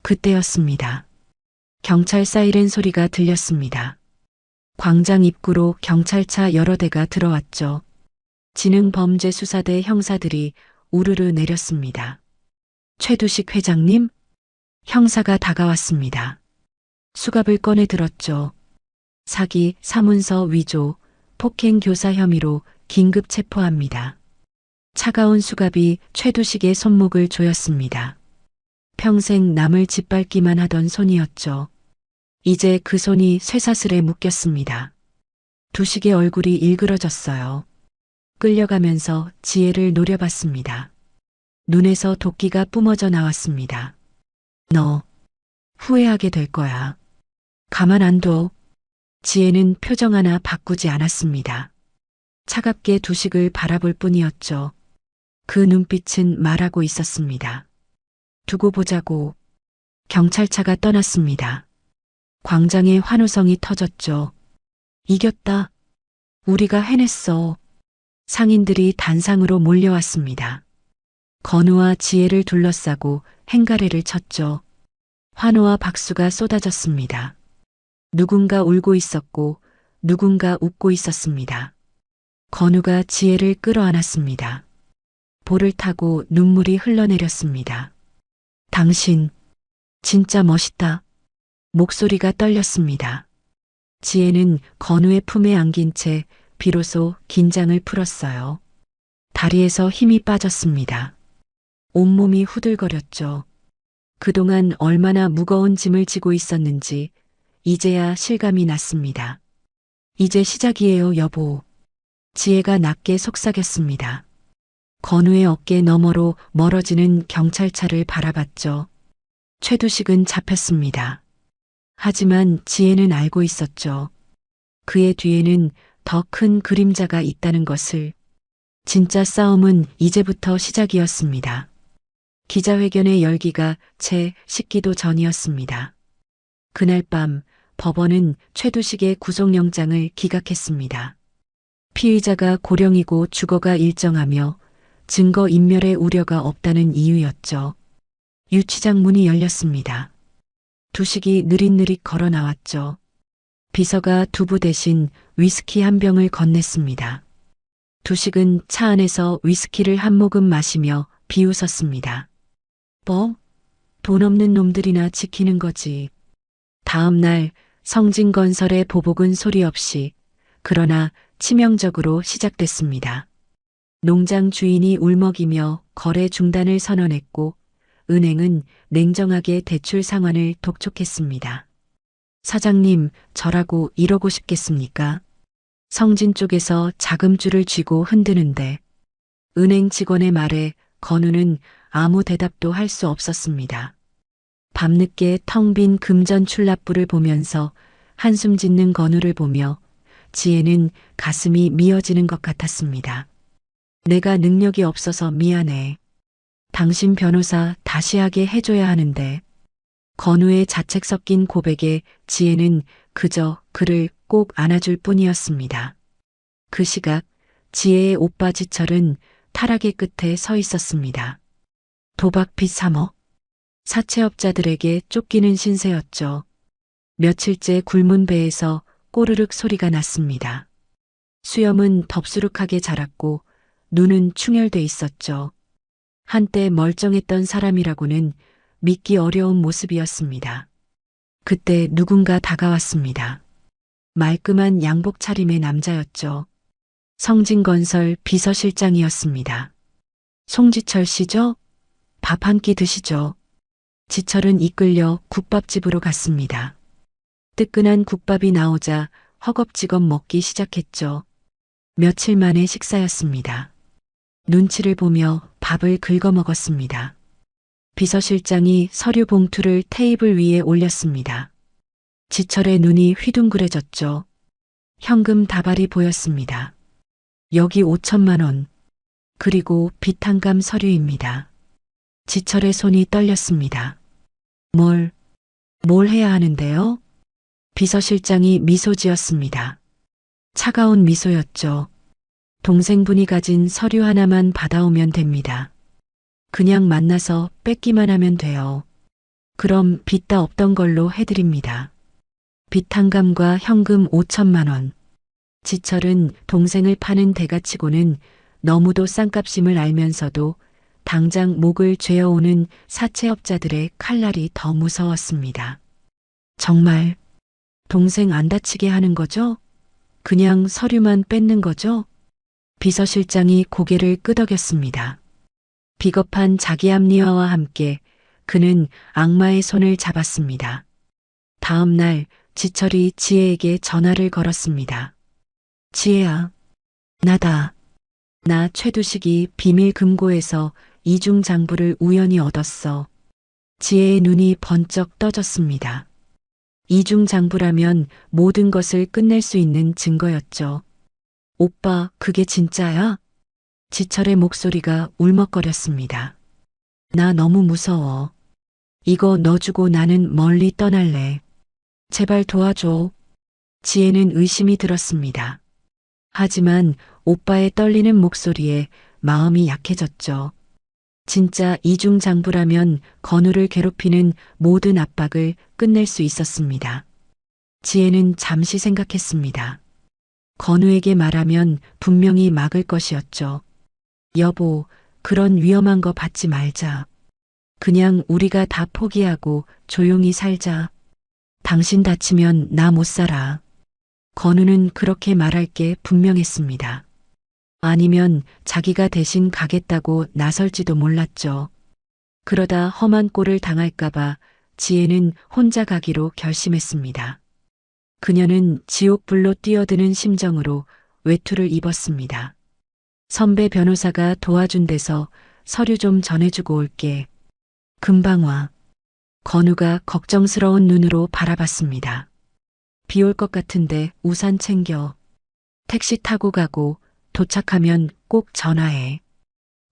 그때였습니다. 경찰 사이렌 소리가 들렸습니다. 광장 입구로 경찰차 여러 대가 들어왔죠. 지능범죄수사대 형사들이 우르르 내렸습니다. 최두식 회장님? 형사가 다가왔습니다. 수갑을 꺼내 들었죠. 사기, 사문서 위조, 폭행 교사 혐의로 긴급 체포합니다. 차가운 수갑이 최두식의 손목을 조였습니다. 평생 남을 짓밟기만 하던 손이었죠. 이제 그 손이 쇠사슬에 묶였습니다. 두식의 얼굴이 일그러졌어요. 끌려가면서 지혜를 노려봤습니다. 눈에서 도끼가 뿜어져 나왔습니다. 너 후회하게 될 거야. 가만 안 둬. 지혜는 표정 하나 바꾸지 않았습니다. 차갑게 두식을 바라볼 뿐이었죠. 그 눈빛은 말하고 있었습니다. 두고 보자고. 경찰차가 떠났습니다. 광장에 환호성이 터졌죠. 이겼다. 우리가 해냈어. 상인들이 단상으로 몰려왔습니다. 건우와 지혜를 둘러싸고 행가래를 쳤죠. 환호와 박수가 쏟아졌습니다. 누군가 울고 있었고 누군가 웃고 있었습니다. 건우가 지혜를 끌어안았습니다. 볼을 타고 눈물이 흘러내렸습니다. 당신, 진짜 멋있다. 목소리가 떨렸습니다. 지혜는 건우의 품에 안긴 채 비로소 긴장을 풀었어요. 다리에서 힘이 빠졌습니다. 온몸이 후들거렸죠. 그동안 얼마나 무거운 짐을 지고 있었는지 이제야 실감이 났습니다. 이제 시작이에요, 여보. 지혜가 낮게 속삭였습니다. 건우의 어깨 너머로 멀어지는 경찰차를 바라봤죠. 최두식은 잡혔습니다. 하지만 지혜는 알고 있었죠. 그의 뒤에는 더 큰 그림자가 있다는 것을. 진짜 싸움은 이제부터 시작이었습니다. 기자회견의 열기가 채 식기도 전이었습니다. 그날 밤 법원은 최두식의 구속영장을 기각했습니다. 피의자가 고령이고 주거가 일정하며 증거인멸의 우려가 없다는 이유였죠. 유치장 문이 열렸습니다. 두식이 느릿느릿 걸어 나왔죠. 비서가 두부 대신 위스키 한 병을 건넸습니다. 두식은 차 안에서 위스키를 한 모금 마시며 비웃었습니다. 뭐? 돈 없는 놈들이나 지키는 거지. 다음 날 성진건설의 보복은 소리 없이 그러나 치명적으로 시작됐습니다. 농장 주인이 울먹이며 거래 중단을 선언했고 은행은 냉정하게 대출 상환을 독촉했습니다. 사장님, 저라고 이러고 싶겠습니까? 성진 쪽에서 자금줄을 쥐고 흔드는데 은행 직원의 말에 건우는 아무 대답도 할 수 없었습니다. 밤늦게 텅 빈 금전 출납부를 보면서 한숨 짓는 건우를 보며 지혜는 가슴이 미어지는 것 같았습니다. 내가 능력이 없어서 미안해. 당신 변호사 다시 하게 해줘야 하는데. 건우의 자책 섞인 고백에 지혜는 그저 그를 꼭 안아줄 뿐이었습니다. 그 시각 지혜의 오빠 지철은 타락의 끝에 서 있었습니다. 도박빚 3억. 사채업자들에게 쫓기는 신세였죠. 며칠째 굶은 배에서 꼬르륵 소리가 났습니다. 수염은 덥수룩하게 자랐고 눈은 충혈돼 있었죠. 한때 멀쩡했던 사람이라고는 믿기 어려운 모습이었습니다. 그때 누군가 다가왔습니다. 말끔한 양복 차림의 남자였죠. 성진건설 비서실장이었습니다. 송지철 씨죠? 밥 한 끼 드시죠. 지철은 이끌려 국밥집으로 갔습니다. 뜨끈한 국밥이 나오자 허겁지겁 먹기 시작했죠. 며칠 만의 식사였습니다. 눈치를 보며 밥을 긁어 먹었습니다. 비서실장이 서류 봉투를 테이블 위에 올렸습니다. 지철의 눈이 휘둥그레졌죠. 현금 다발이 보였습니다. 여기 5천만 원. 그리고 비탄감 서류입니다. 지철의 손이 떨렸습니다. 뭘 해야 하는데요? 비서실장이 미소 지었습니다. 차가운 미소였죠. 동생분이 가진 서류 하나만 받아오면 됩니다. 그냥 만나서 뺏기만 하면 돼요. 그럼 빚 다 없던 걸로 해드립니다. 비탄감과 현금 5천만 원. 지철은 동생을 파는 대가치고는 너무도 싼값임을 알면서도 당장 목을 죄어오는 사채업자들의 칼날이 더 무서웠습니다. 정말 동생 안 다치게 하는 거죠? 그냥 서류만 뺏는 거죠? 비서실장이 고개를 끄덕였습니다. 비겁한 자기 합리화와 함께 그는 악마의 손을 잡았습니다. 다음 날 지철이 지혜에게 전화를 걸었습니다. 지혜야, 나다. 나 최두식이 비밀 금고에서 이중 장부를 우연히 얻었어. 지혜의 눈이 번쩍 떠졌습니다. 이중 장부라면 모든 것을 끝낼 수 있는 증거였죠. 오빠, 그게 진짜야? 지철의 목소리가 울먹거렸습니다. 나 너무 무서워. 이거 너 주고 나는 멀리 떠날래. 제발 도와줘. 지혜는 의심이 들었습니다. 하지만 오빠의 떨리는 목소리에 마음이 약해졌죠. 진짜 이중장부라면 건우를 괴롭히는 모든 압박을 끝낼 수 있었습니다. 지혜는 잠시 생각했습니다. 건우에게 말하면 분명히 막을 것이었죠. 여보, 그런 위험한 거 받지 말자. 그냥 우리가 다 포기하고 조용히 살자. 당신 다치면 나 못 살아. 건우는 그렇게 말할 게 분명했습니다. 아니면 자기가 대신 가겠다고 나설지도 몰랐죠. 그러다 험한 꼴을 당할까봐 지혜는 혼자 가기로 결심했습니다. 그녀는 지옥불로 뛰어드는 심정으로 외투를 입었습니다. 선배 변호사가 도와준 데서 서류 좀 전해주고 올게. 금방 와. 건우가 걱정스러운 눈으로 바라봤습니다. 비 올 것 같은데 우산 챙겨. 택시 타고 가고 도착하면 꼭 전화해.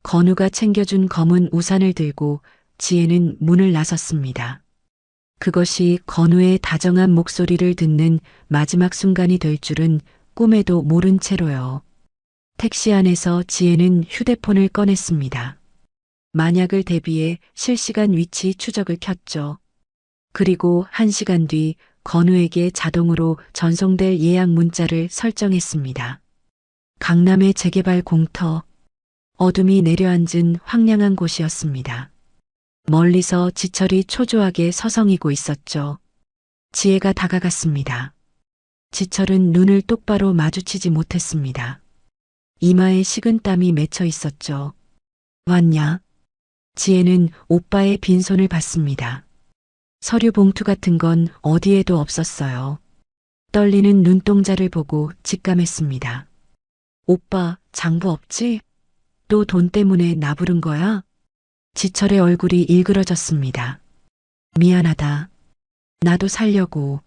건우가 챙겨준 검은 우산을 들고 지혜는 문을 나섰습니다. 그것이 건우의 다정한 목소리를 듣는 마지막 순간이 될 줄은 꿈에도 모른 채로요. 택시 안에서 지혜는 휴대폰을 꺼냈습니다. 만약을 대비해 실시간 위치 추적을 켰죠. 그리고 1시간 뒤 건우에게 자동으로 전송될 예약 문자를 설정했습니다. 강남의 재개발 공터. 어둠이 내려앉은 황량한 곳이었습니다. 멀리서 지철이 초조하게 서성이고 있었죠. 지혜가 다가갔습니다. 지철은 눈을 똑바로 마주치지 못했습니다. 이마에 식은 땀이 맺혀 있었죠. 왔냐? 지혜는 오빠의 빈손을 봤습니다. 서류 봉투 같은 건 어디에도 없었어요. 떨리는 눈동자를 보고 직감했습니다. 오빠, 장부 없지? 또 돈 때문에 나 부른 거야? 지철의 얼굴이 일그러졌습니다. 미안하다. 나도 살려고.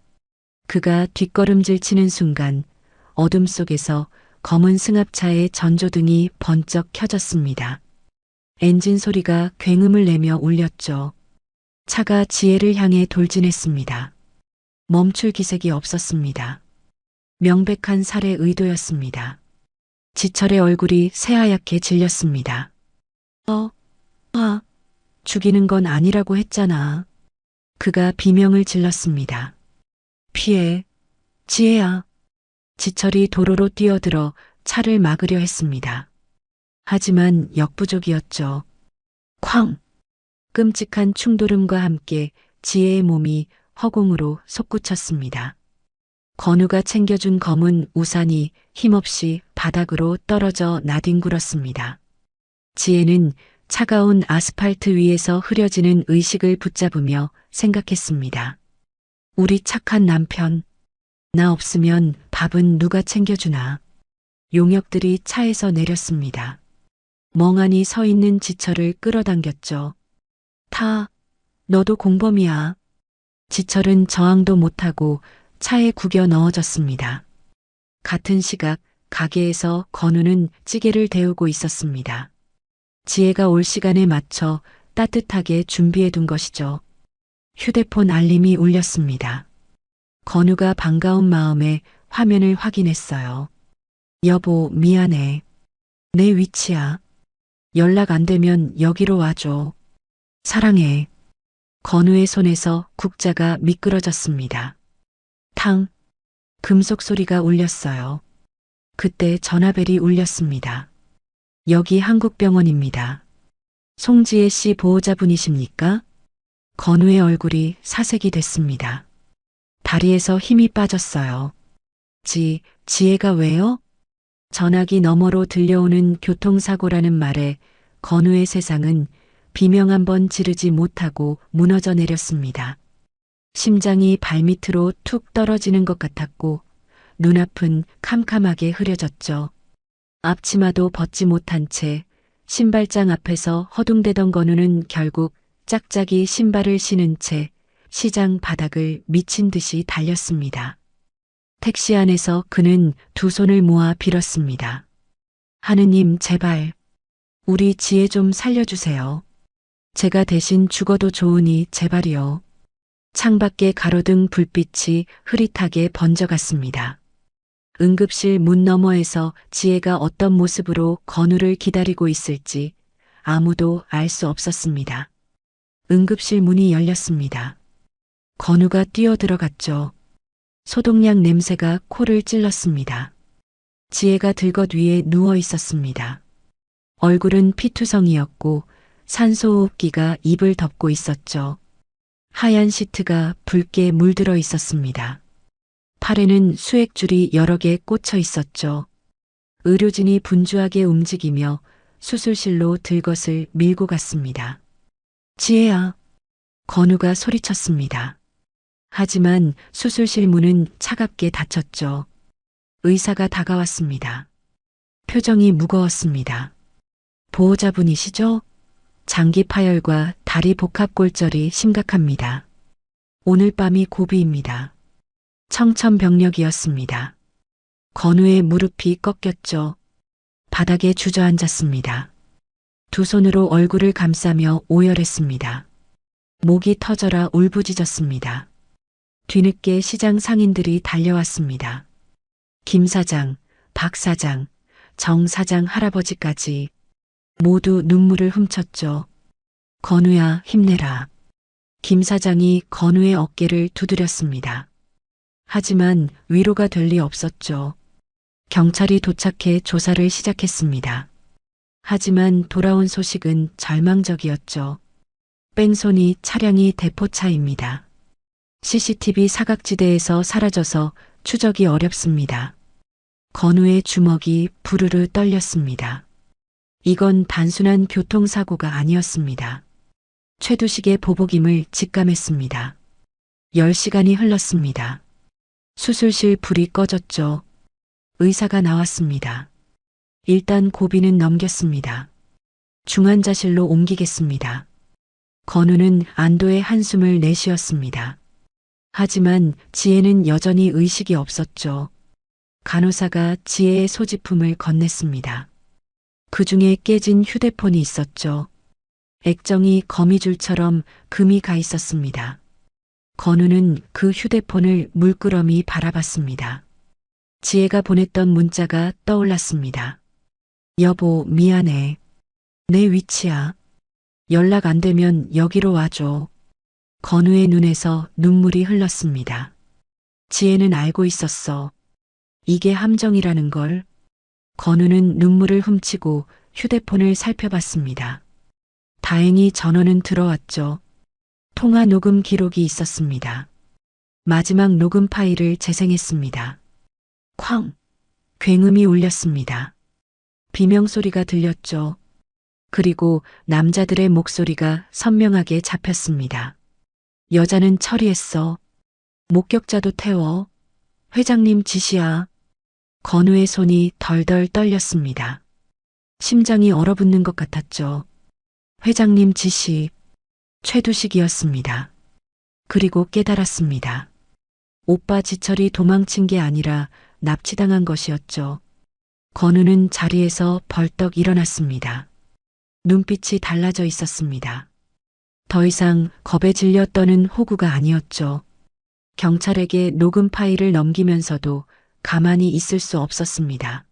그가 뒷걸음질 치는 순간 어둠 속에서 검은 승합차의 전조등이 번쩍 켜졌습니다. 엔진 소리가 굉음을 내며 울렸죠. 차가 지혜를 향해 돌진했습니다. 멈출 기색이 없었습니다. 명백한 살해 의도였습니다. 지철의 얼굴이 새하얗게 질렸습니다. 죽이는 건 아니라고 했잖아. 그가 비명을 질렀습니다. 피해, 지혜야. 지철이 도로로 뛰어들어 차를 막으려 했습니다. 하지만 역부족이었죠. 쾅! 끔찍한 충돌음과 함께 지혜의 몸이 허공으로 솟구쳤습니다. 건우가 챙겨준 검은 우산이 힘없이 바닥으로 떨어져 나뒹굴었습니다. 지혜는 차가운 아스팔트 위에서 흐려지는 의식을 붙잡으며 생각했습니다. 우리 착한 남편, 나 없으면 밥은 누가 챙겨주나. 용역들이 차에서 내렸습니다. 멍하니 서 있는 지철을 끌어당겼죠. 너도 공범이야. 지철은 저항도 못하고 차에 구겨 넣어졌습니다. 같은 시각 가게에서 건우는 찌개를 데우고 있었습니다. 지혜가 올 시간에 맞춰 따뜻하게 준비해 둔 것이죠. 휴대폰 알림이 울렸습니다. 건우가 반가운 마음에 화면을 확인했어요. 여보, 미안해. 내 위치야. 연락 안 되면 여기로 와줘. 사랑해. 건우의 손에서 국자가 미끄러졌습니다. 탕. 금속 소리가 울렸어요. 그때 전화벨이 울렸습니다. 여기 한국병원입니다. 송지혜 씨 보호자분이십니까? 건우의 얼굴이 사색이 됐습니다. 다리에서 힘이 빠졌어요. 지혜가 왜요? 전화기 너머로 들려오는 교통사고라는 말에 건우의 세상은 비명 한 번 지르지 못하고 무너져 내렸습니다. 심장이 발밑으로 툭 떨어지는 것 같았고 눈앞은 캄캄하게 흐려졌죠. 앞치마도 벗지 못한 채 신발장 앞에서 허둥대던 건우는 결국 짝짝이 신발을 신은 채 시장 바닥을 미친 듯이 달렸습니다. 택시 안에서 그는 두 손을 모아 빌었습니다. 하느님, 제발 우리 지혜 좀 살려주세요. 제가 대신 죽어도 좋으니 제발이요. 창밖에 가로등 불빛이 흐릿하게 번져갔습니다. 응급실 문 너머에서 지혜가 어떤 모습으로 건우를 기다리고 있을지 아무도 알 수 없었습니다. 응급실 문이 열렸습니다. 건우가 뛰어들어갔죠. 소독약 냄새가 코를 찔렀습니다. 지혜가 들것 위에 누워 있었습니다. 얼굴은 피투성이었고 산소호흡기가 입을 덮고 있었죠. 하얀 시트가 붉게 물들어 있었습니다. 팔에는 수액줄이 여러 개 꽂혀 있었죠. 의료진이 분주하게 움직이며 수술실로 들것을 밀고 갔습니다. 지혜야. 건우가 소리쳤습니다. 하지만 수술실 문은 차갑게 닫혔죠. 의사가 다가왔습니다. 표정이 무거웠습니다. 보호자분이시죠? 장기 파열과 다리 복합골절이 심각합니다. 오늘 밤이 고비입니다. 청천벽력이었습니다. 건우의 무릎이 꺾였죠. 바닥에 주저앉았습니다. 두 손으로 얼굴을 감싸며 오열했습니다. 목이 터져라 울부짖었습니다. 뒤늦게 시장 상인들이 달려왔습니다. 김 사장, 박 사장, 정 사장 할아버지까지 모두 눈물을 훔쳤죠. 건우야, 힘내라. 김 사장이 건우의 어깨를 두드렸습니다. 하지만 위로가 될 리 없었죠. 경찰이 도착해 조사를 시작했습니다. 하지만 돌아온 소식은 절망적이었죠. 뺑소니 차량이 대포차입니다. CCTV 사각지대에서 사라져서 추적이 어렵습니다. 건우의 주먹이 부르르 떨렸습니다. 이건 단순한 교통사고가 아니었습니다. 최두식의 보복임을 직감했습니다. 10시간이 흘렀습니다. 수술실 불이 꺼졌죠. 의사가 나왔습니다. 일단 고비는 넘겼습니다. 중환자실로 옮기겠습니다. 건우는 안도의 한숨을 내쉬었습니다. 하지만 지혜는 여전히 의식이 없었죠. 간호사가 지혜의 소지품을 건넸습니다. 그 중에 깨진 휴대폰이 있었죠. 액정이 거미줄처럼 금이 가 있었습니다. 건우는 그 휴대폰을 물끄러미 바라봤습니다. 지혜가 보냈던 문자가 떠올랐습니다. 여보, 미안해. 내 위치야. 연락 안 되면 여기로 와줘. 건우의 눈에서 눈물이 흘렀습니다. 지혜는 알고 있었어. 이게 함정이라는 걸. 건우는 눈물을 훔치고 휴대폰을 살펴봤습니다. 다행히 전원은 들어왔죠. 통화 녹음 기록이 있었습니다. 마지막 녹음 파일을 재생했습니다. 쾅! 굉음이 울렸습니다. 비명소리가 들렸죠. 그리고 남자들의 목소리가 선명하게 잡혔습니다. 여자는 처리했어. 목격자도 태워. 회장님 지시야. 건우의 손이 덜덜 떨렸습니다. 심장이 얼어붙는 것 같았죠. 회장님 지시. 최두식이었습니다. 그리고 깨달았습니다. 오빠 지철이 도망친 게 아니라 납치당한 것이었죠. 건우는 자리에서 벌떡 일어났습니다. 눈빛이 달라져 있었습니다. 더 이상 겁에 질려 떠는 호구가 아니었죠. 경찰에게 녹음 파일을 넘기면서도 가만히 있을 수 없었습니다.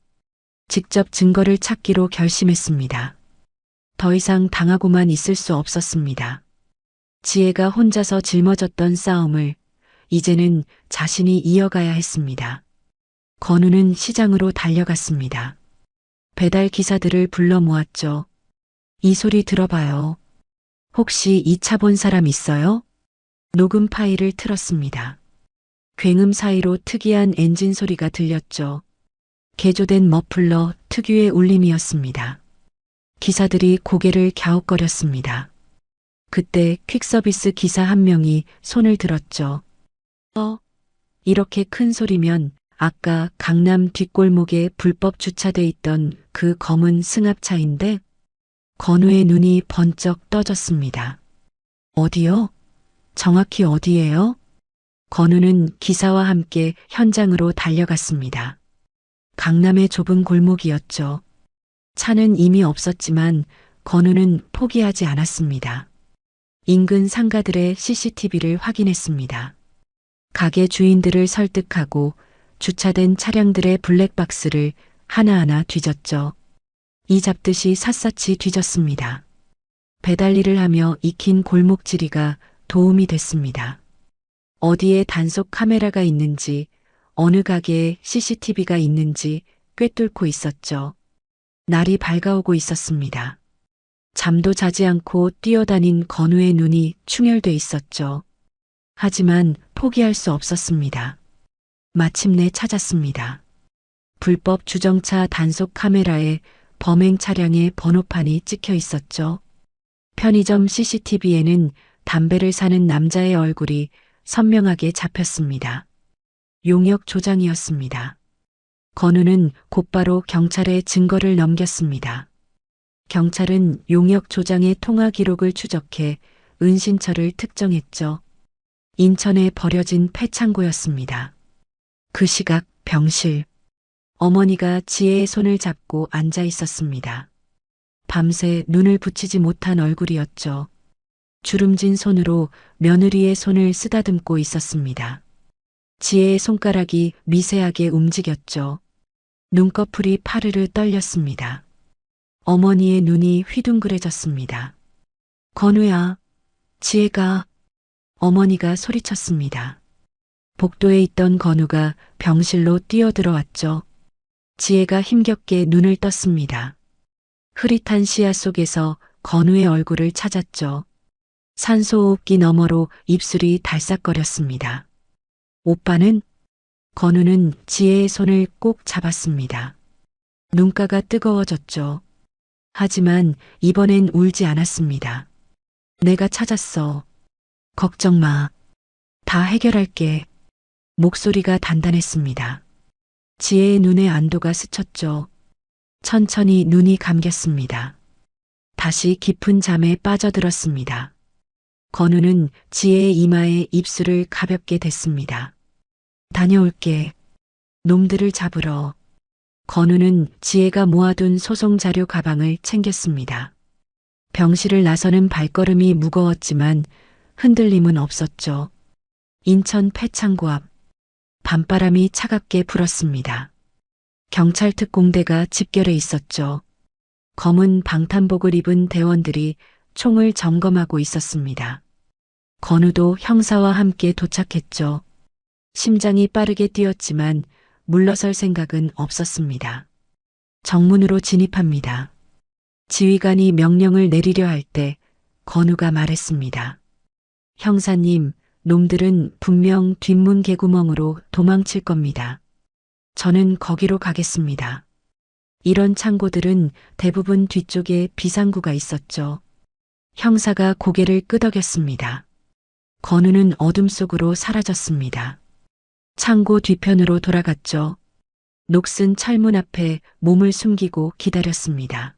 직접 증거를 찾기로 결심했습니다. 더 이상 당하고만 있을 수 없었습니다. 지혜가 혼자서 짊어졌던 싸움을 이제는 자신이 이어가야 했습니다. 건우는 시장으로 달려갔습니다. 배달 기사들을 불러 모았죠. 이 소리 들어봐요. 혹시 이 차 본 사람 있어요? 녹음 파일을 틀었습니다. 굉음 사이로 특이한 엔진 소리가 들렸죠. 개조된 머플러 특유의 울림이었습니다. 기사들이 고개를 갸웃거렸습니다. 그때 퀵서비스 기사 한 명이 손을 들었죠. 이렇게 큰 소리면 아까 강남 뒷골목에 불법 주차돼 있던 그 검은 승합차인데? 건우의 눈이 번쩍 떠졌습니다. 어디요? 정확히 어디예요? 건우는 기사와 함께 현장으로 달려갔습니다. 강남의 좁은 골목이었죠. 차는 이미 없었지만 건우는 포기하지 않았습니다. 인근 상가들의 CCTV를 확인했습니다. 가게 주인들을 설득하고 주차된 차량들의 블랙박스를 하나하나 뒤졌죠. 이 잡듯이 샅샅이 뒤졌습니다. 배달 일을 하며 익힌 골목지리가 도움이 됐습니다. 어디에 단속 카메라가 있는지, 어느 가게에 CCTV가 있는지 꿰뚫고 있었죠. 날이 밝아오고 있었습니다. 잠도 자지 않고 뛰어다닌 건우의 눈이 충혈돼 있었죠. 하지만 포기할 수 없었습니다. 마침내 찾았습니다. 불법 주정차 단속 카메라에 범행 차량의 번호판이 찍혀 있었죠. 편의점 CCTV에는 담배를 사는 남자의 얼굴이 선명하게 잡혔습니다. 용역 조장이었습니다. 건우는 곧바로 경찰에 증거를 넘겼습니다. 경찰은 용역 조장의 통화 기록을 추적해 은신처를 특정했죠. 인천에 버려진 폐창고였습니다. 그 시각 병실. 어머니가 지혜의 손을 잡고 앉아 있었습니다. 밤새 눈을 붙이지 못한 얼굴이었죠. 주름진 손으로 며느리의 손을 쓰다듬고 있었습니다. 지혜의 손가락이 미세하게 움직였죠. 눈꺼풀이 파르르 떨렸습니다. 어머니의 눈이 휘둥그레졌습니다. 건우야, 지혜가. 어머니가 소리쳤습니다. 복도에 있던 건우가 병실로 뛰어들어왔죠. 지혜가 힘겹게 눈을 떴습니다. 흐릿한 시야 속에서 건우의 얼굴을 찾았죠. 산소호흡기 너머로 입술이 달싹거렸습니다. 오빠는? 건우는 지혜의 손을 꼭 잡았습니다. 눈가가 뜨거워졌죠. 하지만 이번엔 울지 않았습니다. 내가 찾았어. 걱정 마. 다 해결할게. 목소리가 단단했습니다. 지혜의 눈에 안도가 스쳤죠. 천천히 눈이 감겼습니다. 다시 깊은 잠에 빠져들었습니다. 건우는 지혜의 이마에 입술을 가볍게 댔습니다. 다녀올게. 놈들을 잡으러. 건우는 지혜가 모아둔 소송자료 가방을 챙겼습니다. 병실을 나서는 발걸음이 무거웠지만 흔들림은 없었죠. 인천 폐창고 앞. 밤바람이 차갑게 불었습니다. 경찰 특공대가 집결해 있었죠. 검은 방탄복을 입은 대원들이 총을 점검하고 있었습니다. 건우도 형사와 함께 도착했죠. 심장이 빠르게 뛰었지만 물러설 생각은 없었습니다. 정문으로 진입합니다. 지휘관이 명령을 내리려 할 때 건우가 말했습니다. 형사님, 놈들은 분명 뒷문 개구멍으로 도망칠 겁니다. 저는 거기로 가겠습니다. 이런 창고들은 대부분 뒤쪽에 비상구가 있었죠. 형사가 고개를 끄덕였습니다. 건우는 어둠 속으로 사라졌습니다. 창고 뒤편으로 돌아갔죠. 녹슨 철문 앞에 몸을 숨기고 기다렸습니다.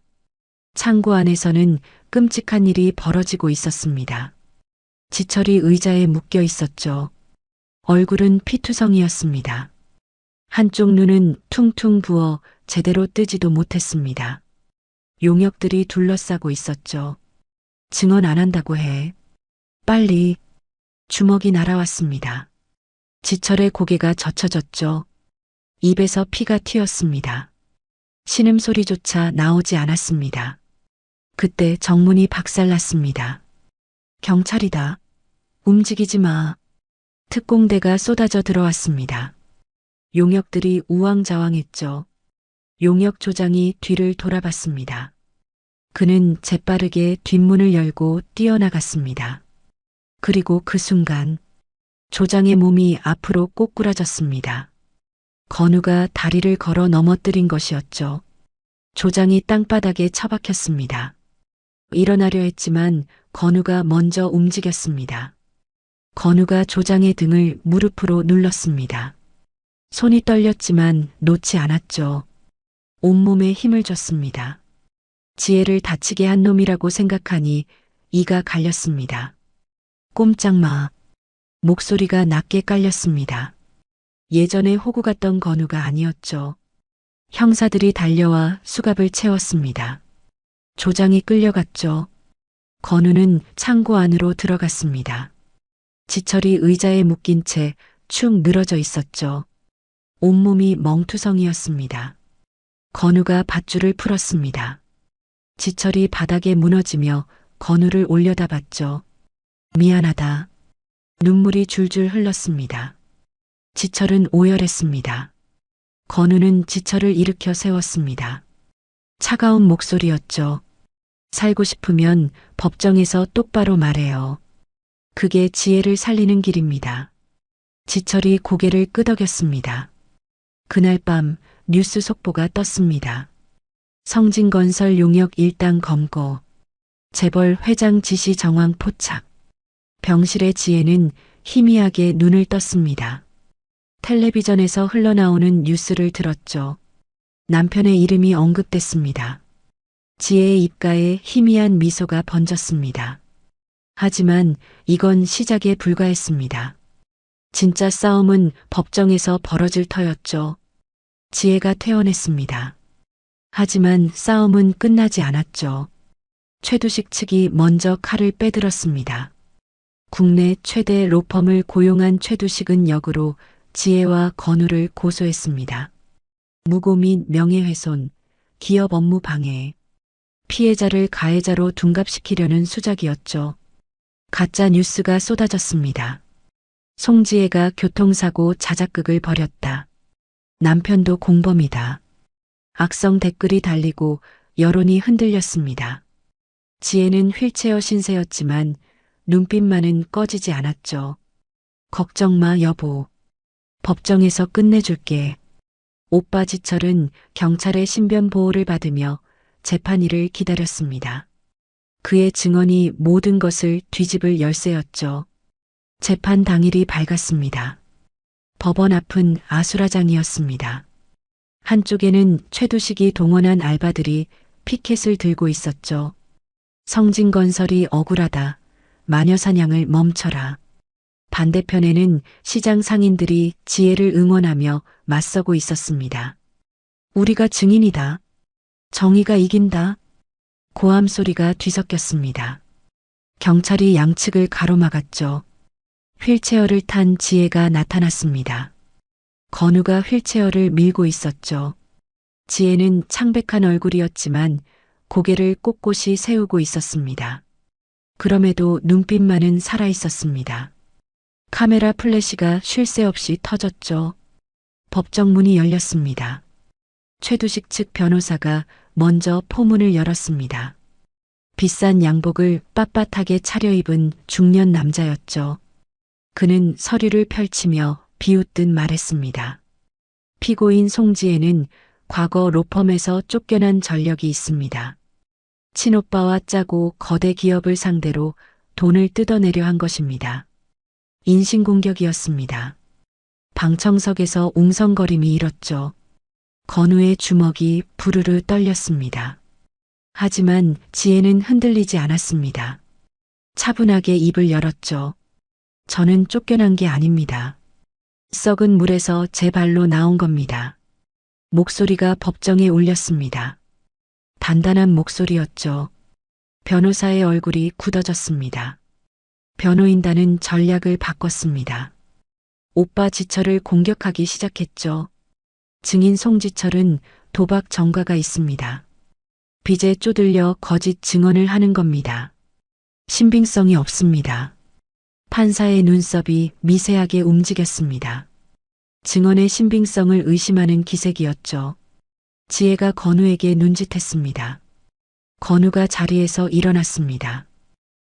창고 안에서는 끔찍한 일이 벌어지고 있었습니다. 지철이 의자에 묶여 있었죠. 얼굴은 피투성이었습니다. 한쪽 눈은 퉁퉁 부어 제대로 뜨지도 못했습니다. 용역들이 둘러싸고 있었죠. 증언 안 한다고 해. 빨리. 주먹이 날아왔습니다. 지철의 고개가 젖혀졌죠. 입에서 피가 튀었습니다. 신음소리조차 나오지 않았습니다. 그때 정문이 박살났습니다. 경찰이다. 움직이지 마. 특공대가 쏟아져 들어왔습니다. 용역들이 우왕좌왕했죠. 용역 조장이 뒤를 돌아봤습니다. 그는 재빠르게 뒷문을 열고 뛰어나갔습니다. 그리고 그 순간 조장의 몸이 앞으로 꼬꾸라졌습니다. 건우가 다리를 걸어 넘어뜨린 것이었죠. 조장이 땅바닥에 처박혔습니다. 일어나려 했지만 건우가 먼저 움직였습니다. 건우가 조장의 등을 무릎으로 눌렀습니다. 손이 떨렸지만 놓지 않았죠. 온몸에 힘을 줬습니다. 지혜를 다치게 한 놈이라고 생각하니 이가 갈렸습니다. 꼼짝 마. 목소리가 낮게 깔렸습니다. 예전에 호구 같던 건우가 아니었죠. 형사들이 달려와 수갑을 채웠습니다. 조장이 끌려갔죠. 건우는 창고 안으로 들어갔습니다. 지철이 의자에 묶인 채 축 늘어져 있었죠. 온몸이 멍투성이었습니다. 건우가 밧줄을 풀었습니다. 지철이 바닥에 무너지며 건우를 올려다봤죠. 미안하다. 눈물이 줄줄 흘렀습니다. 지철은 오열했습니다. 건우는 지철을 일으켜 세웠습니다. 차가운 목소리였죠. 살고 싶으면 법정에서 똑바로 말해요. 그게 지혜를 살리는 길입니다. 지철이 고개를 끄덕였습니다. 그날 밤 뉴스 속보가 떴습니다. 성진건설 용역 일당 검거, 재벌 회장 지시 정황 포착. 병실의 지혜는 희미하게 눈을 떴습니다. 텔레비전에서 흘러나오는 뉴스를 들었죠. 남편의 이름이 언급됐습니다. 지혜의 입가에 희미한 미소가 번졌습니다. 하지만 이건 시작에 불과했습니다. 진짜 싸움은 법정에서 벌어질 터였죠. 지혜가 퇴원했습니다. 하지만 싸움은 끝나지 않았죠. 최두식 측이 먼저 칼을 빼들었습니다. 국내 최대 로펌을 고용한 최두식은 역으로 지혜와 건우를 고소했습니다. 무고 및 명예훼손, 기업 업무 방해, 피해자를 가해자로 둔갑시키려는 수작이었죠. 가짜 뉴스가 쏟아졌습니다. 송지혜가 교통사고 자작극을 벌였다. 남편도 공범이다. 악성 댓글이 달리고 여론이 흔들렸습니다. 지혜는 휠체어 신세였지만 눈빛만은 꺼지지 않았죠. 걱정 마 여보. 법정에서 끝내줄게. 오빠 지철은 경찰의 신변 보호를 받으며 재판일을 기다렸습니다. 그의 증언이 모든 것을 뒤집을 열쇠였죠. 재판 당일이 밝았습니다. 법원 앞은 아수라장이었습니다. 한쪽에는 최두식이 동원한 알바들이 피켓을 들고 있었죠. 성진건설이 억울하다. 마녀사냥을 멈춰라. 반대편에는 시장 상인들이 지혜를 응원하며 맞서고 있었습니다. 우리가 증인이다. 정의가 이긴다. 고함 소리가 뒤섞였습니다. 경찰이 양측을 가로막았죠. 휠체어를 탄 지혜가 나타났습니다. 건우가 휠체어를 밀고 있었죠. 지혜는 창백한 얼굴이었지만 고개를 꼿꼿이 세우고 있었습니다. 그럼에도 눈빛만은 살아있었습니다. 카메라 플래시가 쉴 새 없이 터졌죠. 법정 문이 열렸습니다. 최두식 측 변호사가 먼저 포문을 열었습니다. 비싼 양복을 빳빳하게 차려입은 중년 남자였죠. 그는 서류를 펼치며 비웃듯 말했습니다. 피고인 송지혜는 과거 로펌에서 쫓겨난 전력이 있습니다. 친오빠와 짜고 거대 기업을 상대로 돈을 뜯어내려 한 것입니다. 인신공격이었습니다. 방청석에서 웅성거림이 일었죠. 건우의 주먹이 부르르 떨렸습니다. 하지만 지혜는 흔들리지 않았습니다. 차분하게 입을 열었죠. 저는 쫓겨난 게 아닙니다. 썩은 물에서 제 발로 나온 겁니다. 목소리가 법정에 울렸습니다. 단단한 목소리였죠. 변호사의 얼굴이 굳어졌습니다. 변호인단은 전략을 바꿨습니다. 오빠 지철을 공격하기 시작했죠. 증인 송지철은 도박 전과가 있습니다. 빚에 쪼들려 거짓 증언을 하는 겁니다. 신빙성이 없습니다. 판사의 눈썹이 미세하게 움직였습니다. 증언의 신빙성을 의심하는 기색이었죠. 지혜가 건우에게 눈짓했습니다. 건우가 자리에서 일어났습니다.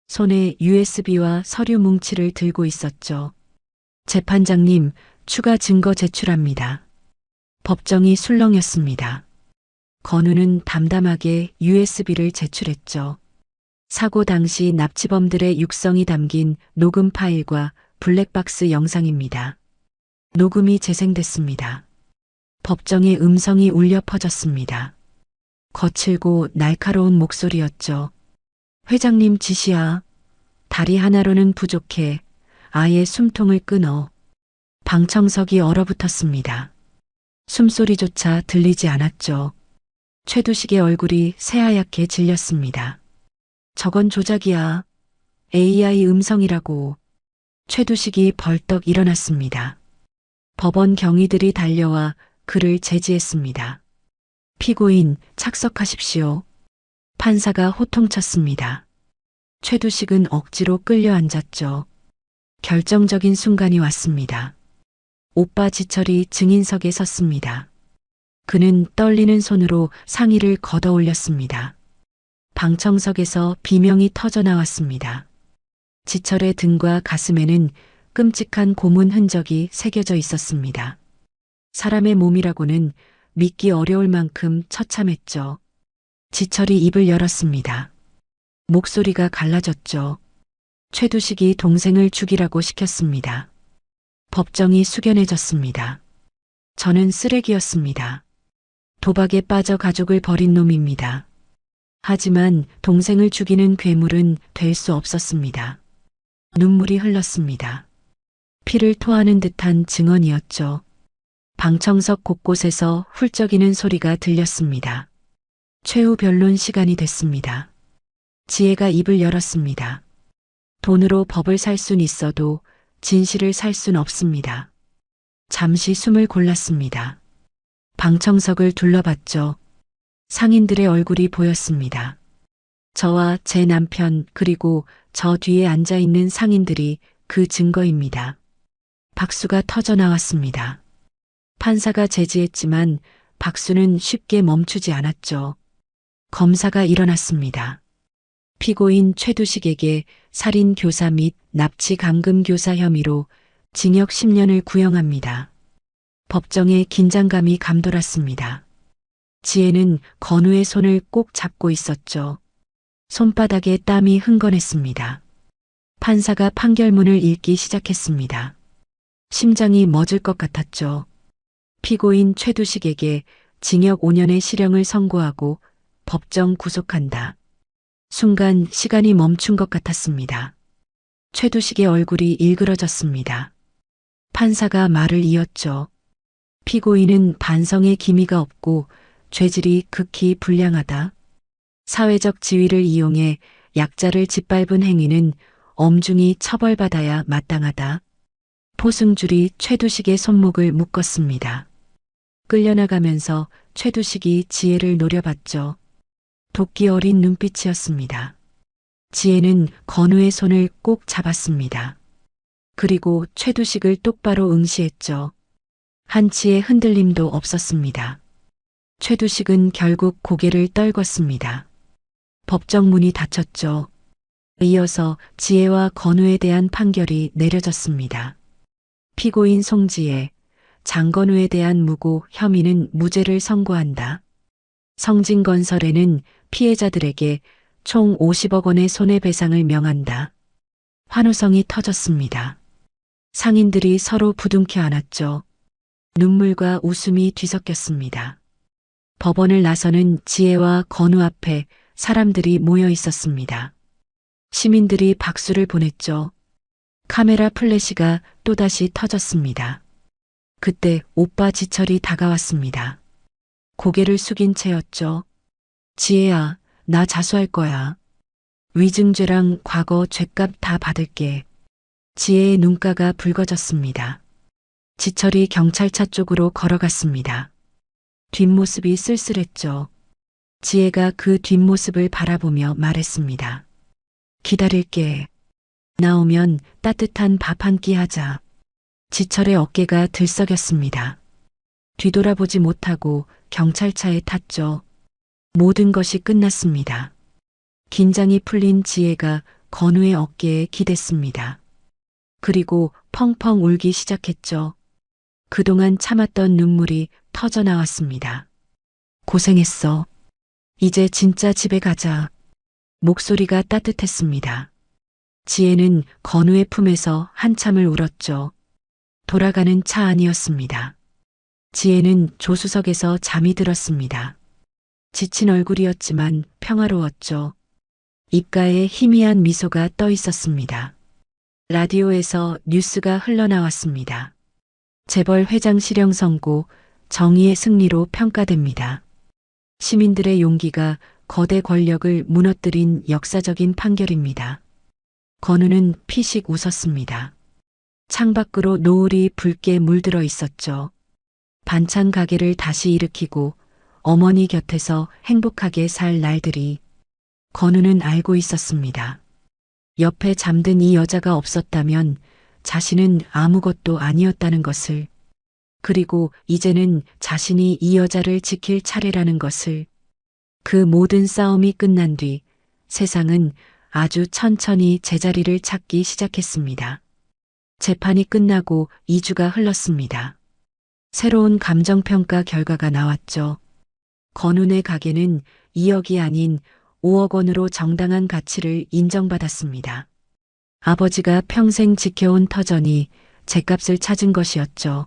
손에 USB와 서류 뭉치를 들고 있었죠. 재판장님, 추가 증거 제출합니다. 법정이 술렁였습니다. 건우는 담담하게 USB를 제출했죠. 사고 당시 납치범들의 육성이 담긴 녹음 파일과 블랙박스 영상입니다. 녹음이 재생됐습니다. 법정의 음성이 울려 퍼졌습니다. 거칠고 날카로운 목소리였죠. 회장님 지시야. 다리 하나로는 부족해. 아예 숨통을 끊어. 방청석이 얼어붙었습니다. 숨소리조차 들리지 않았죠. 최두식의 얼굴이 새하얗게 질렸습니다. 저건 조작이야. AI 음성이라고. 최두식이 벌떡 일어났습니다. 법원 경위들이 달려와 그를 제지했습니다. 피고인 착석하십시오. 판사가 호통쳤습니다. 최두식은 억지로 끌려 앉았죠. 결정적인 순간이 왔습니다. 오빠 지철이 증인석에 섰습니다. 그는 떨리는 손으로 상의를 걷어 올렸습니다. 방청석에서 비명이 터져 나왔습니다. 지철의 등과 가슴에는 끔찍한 고문 흔적이 새겨져 있었습니다. 사람의 몸이라고는 믿기 어려울 만큼 처참했죠. 지철이 입을 열었습니다. 목소리가 갈라졌죠. 최두식이 동생을 죽이라고 시켰습니다. 법정이 숙연해졌습니다. 저는 쓰레기였습니다. 도박에 빠져 가족을 버린 놈입니다. 하지만 동생을 죽이는 괴물은 될 수 없었습니다. 눈물이 흘렀습니다. 피를 토하는 듯한 증언이었죠. 방청석 곳곳에서 훌쩍이는 소리가 들렸습니다. 최후 변론 시간이 됐습니다. 지혜가 입을 열었습니다. 돈으로 법을 살 순 있어도 진실을 살 순 없습니다. 잠시 숨을 골랐습니다. 방청석을 둘러봤죠. 상인들의 얼굴이 보였습니다. 저와 제 남편 그리고 저 뒤에 앉아있는 상인들이 그 증거입니다. 박수가 터져 나왔습니다. 판사가 제지했지만 박수는 쉽게 멈추지 않았죠. 검사가 일어났습니다. 피고인 최두식에게 살인 교사 및 납치 감금 교사 혐의로 징역 10년을 구형합니다. 법정에 긴장감이 감돌았습니다. 지혜는 건우의 손을 꼭 잡고 있었죠. 손바닥에 땀이 흥건했습니다. 판사가 판결문을 읽기 시작했습니다. 심장이 멎을 것 같았죠. 피고인 최두식에게 징역 5년의 실형을 선고하고 법정 구속한다. 순간 시간이 멈춘 것 같았습니다. 최두식의 얼굴이 일그러졌습니다. 판사가 말을 이었죠. 피고인은 반성의 기미가 없고 죄질이 극히 불량하다. 사회적 지위를 이용해 약자를 짓밟은 행위는 엄중히 처벌받아야 마땅하다. 포승줄이 최두식의 손목을 묶었습니다. 끌려나가면서 최두식이 지혜를 노려봤죠. 도끼 어린 눈빛이었습니다. 지혜는 건우의 손을 꼭 잡았습니다. 그리고 최두식을 똑바로 응시했죠. 한치의 흔들림도 없었습니다. 최두식은 결국 고개를 떨궜습니다. 법정 문이 닫혔죠. 이어서 지혜와 건우에 대한 판결이 내려졌습니다. 피고인 송지혜, 장건우에 대한 무고 혐의는 무죄를 선고한다. 성진건설에는 피해자들에게 총 50억 원의 손해배상을 명한다. 환호성이 터졌습니다. 상인들이 서로 부둥켜 안았죠. 눈물과 웃음이 뒤섞였습니다. 법원을 나서는 지혜와 건우 앞에 사람들이 모여 있었습니다. 시민들이 박수를 보냈죠. 카메라 플래시가 또다시 터졌습니다. 그때 오빠 지철이 다가왔습니다. 고개를 숙인 채였죠. 지혜야, 나 자수할 거야. 위증죄랑 과거 죄값 다 받을게. 지혜의 눈가가 붉어졌습니다. 지철이 경찰차 쪽으로 걸어갔습니다. 뒷모습이 쓸쓸했죠. 지혜가 그 뒷모습을 바라보며 말했습니다. 기다릴게. 나오면 따뜻한 밥 한 끼 하자. 지철의 어깨가 들썩였습니다. 뒤돌아보지 못하고 경찰차에 탔죠. 모든 것이 끝났습니다. 긴장이 풀린 지혜가 건우의 어깨에 기댔습니다. 그리고 펑펑 울기 시작했죠. 그동안 참았던 눈물이 터져 나왔습니다. 고생했어. 이제 진짜 집에 가자. 목소리가 따뜻했습니다. 지혜는 건우의 품에서 한참을 울었죠. 돌아가는 차 안이었습니다. 지혜는 조수석에서 잠이 들었습니다. 지친 얼굴이었지만 평화로웠죠. 입가에 희미한 미소가 떠 있었습니다. 라디오에서 뉴스가 흘러나왔습니다. 재벌 회장 실형 선고, 정의의 승리로 평가됩니다. 시민들의 용기가 거대 권력을 무너뜨린 역사적인 판결입니다. 건우는 피식 웃었습니다. 창밖으로 노을이 붉게 물들어 있었죠. 반찬 가게를 다시 일으키고 어머니 곁에서 행복하게 살 날들이. 건우는 알고 있었습니다. 옆에 잠든 이 여자가 없었다면 자신은 아무것도 아니었다는 것을. 그리고 이제는 자신이 이 여자를 지킬 차례라는 것을. 그 모든 싸움이 끝난 뒤 세상은 아주 천천히 제자리를 찾기 시작했습니다. 재판이 끝나고 2주가 흘렀습니다. 새로운 감정평가 결과가 나왔죠. 건우네 가게는 2억이 아닌 5억 원으로 정당한 가치를 인정받았습니다. 아버지가 평생 지켜온 터전이 죗값을 찾은 것이었죠.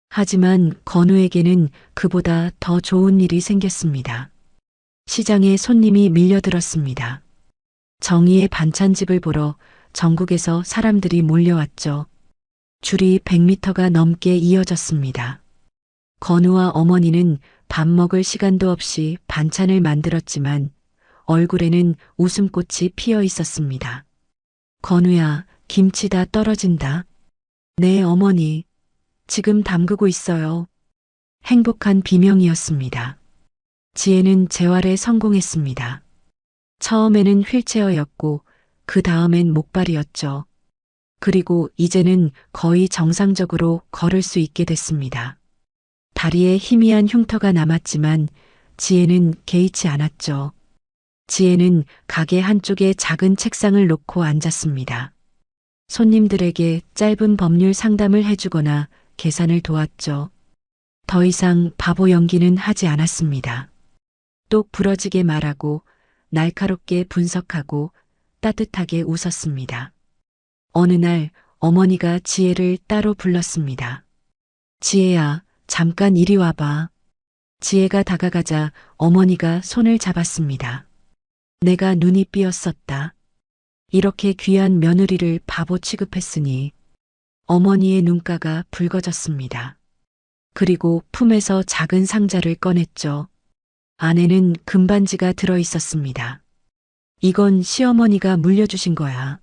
하지만 건우에게는 그보다 더 좋은 일이 생겼습니다. 시장에 손님이 밀려들었습니다. 정의의 반찬집을 보러 전국에서 사람들이 몰려왔죠. 줄이 100m가 넘게 이어졌습니다. 건우와 어머니는 밥 먹을 시간도 없이 반찬을 만들었지만 얼굴에는 웃음꽃이 피어 있었습니다. 건우야, 김치 다 떨어진다. 네, 어머니. 지금 담그고 있어요. 행복한 비명이었습니다. 지혜는 재활에 성공했습니다. 처음에는 휠체어였고 그 다음엔 목발이었죠. 그리고 이제는 거의 정상적으로 걸을 수 있게 됐습니다. 다리에 희미한 흉터가 남았지만 지혜는 개의치 않았죠. 지혜는 가게 한쪽에 작은 책상을 놓고 앉았습니다. 손님들에게 짧은 법률 상담을 해주거나 계산을 도왔죠. 더 이상 바보 연기는 하지 않았습니다. 똑 부러지게 말하고 날카롭게 분석하고 따뜻하게 웃었습니다. 어느 날 어머니가 지혜를 따로 불렀습니다. 지혜야, 잠깐 이리 와봐. 지혜가 다가가자 어머니가 손을 잡았습니다. 내가 눈이 삐었었다. 이렇게 귀한 며느리를 바보 취급했으니. 어머니의 눈가가 붉어졌습니다. 그리고 품에서 작은 상자를 꺼냈죠. 안에는 금반지가 들어 있었습니다. 이건 시어머니가 물려주신 거야.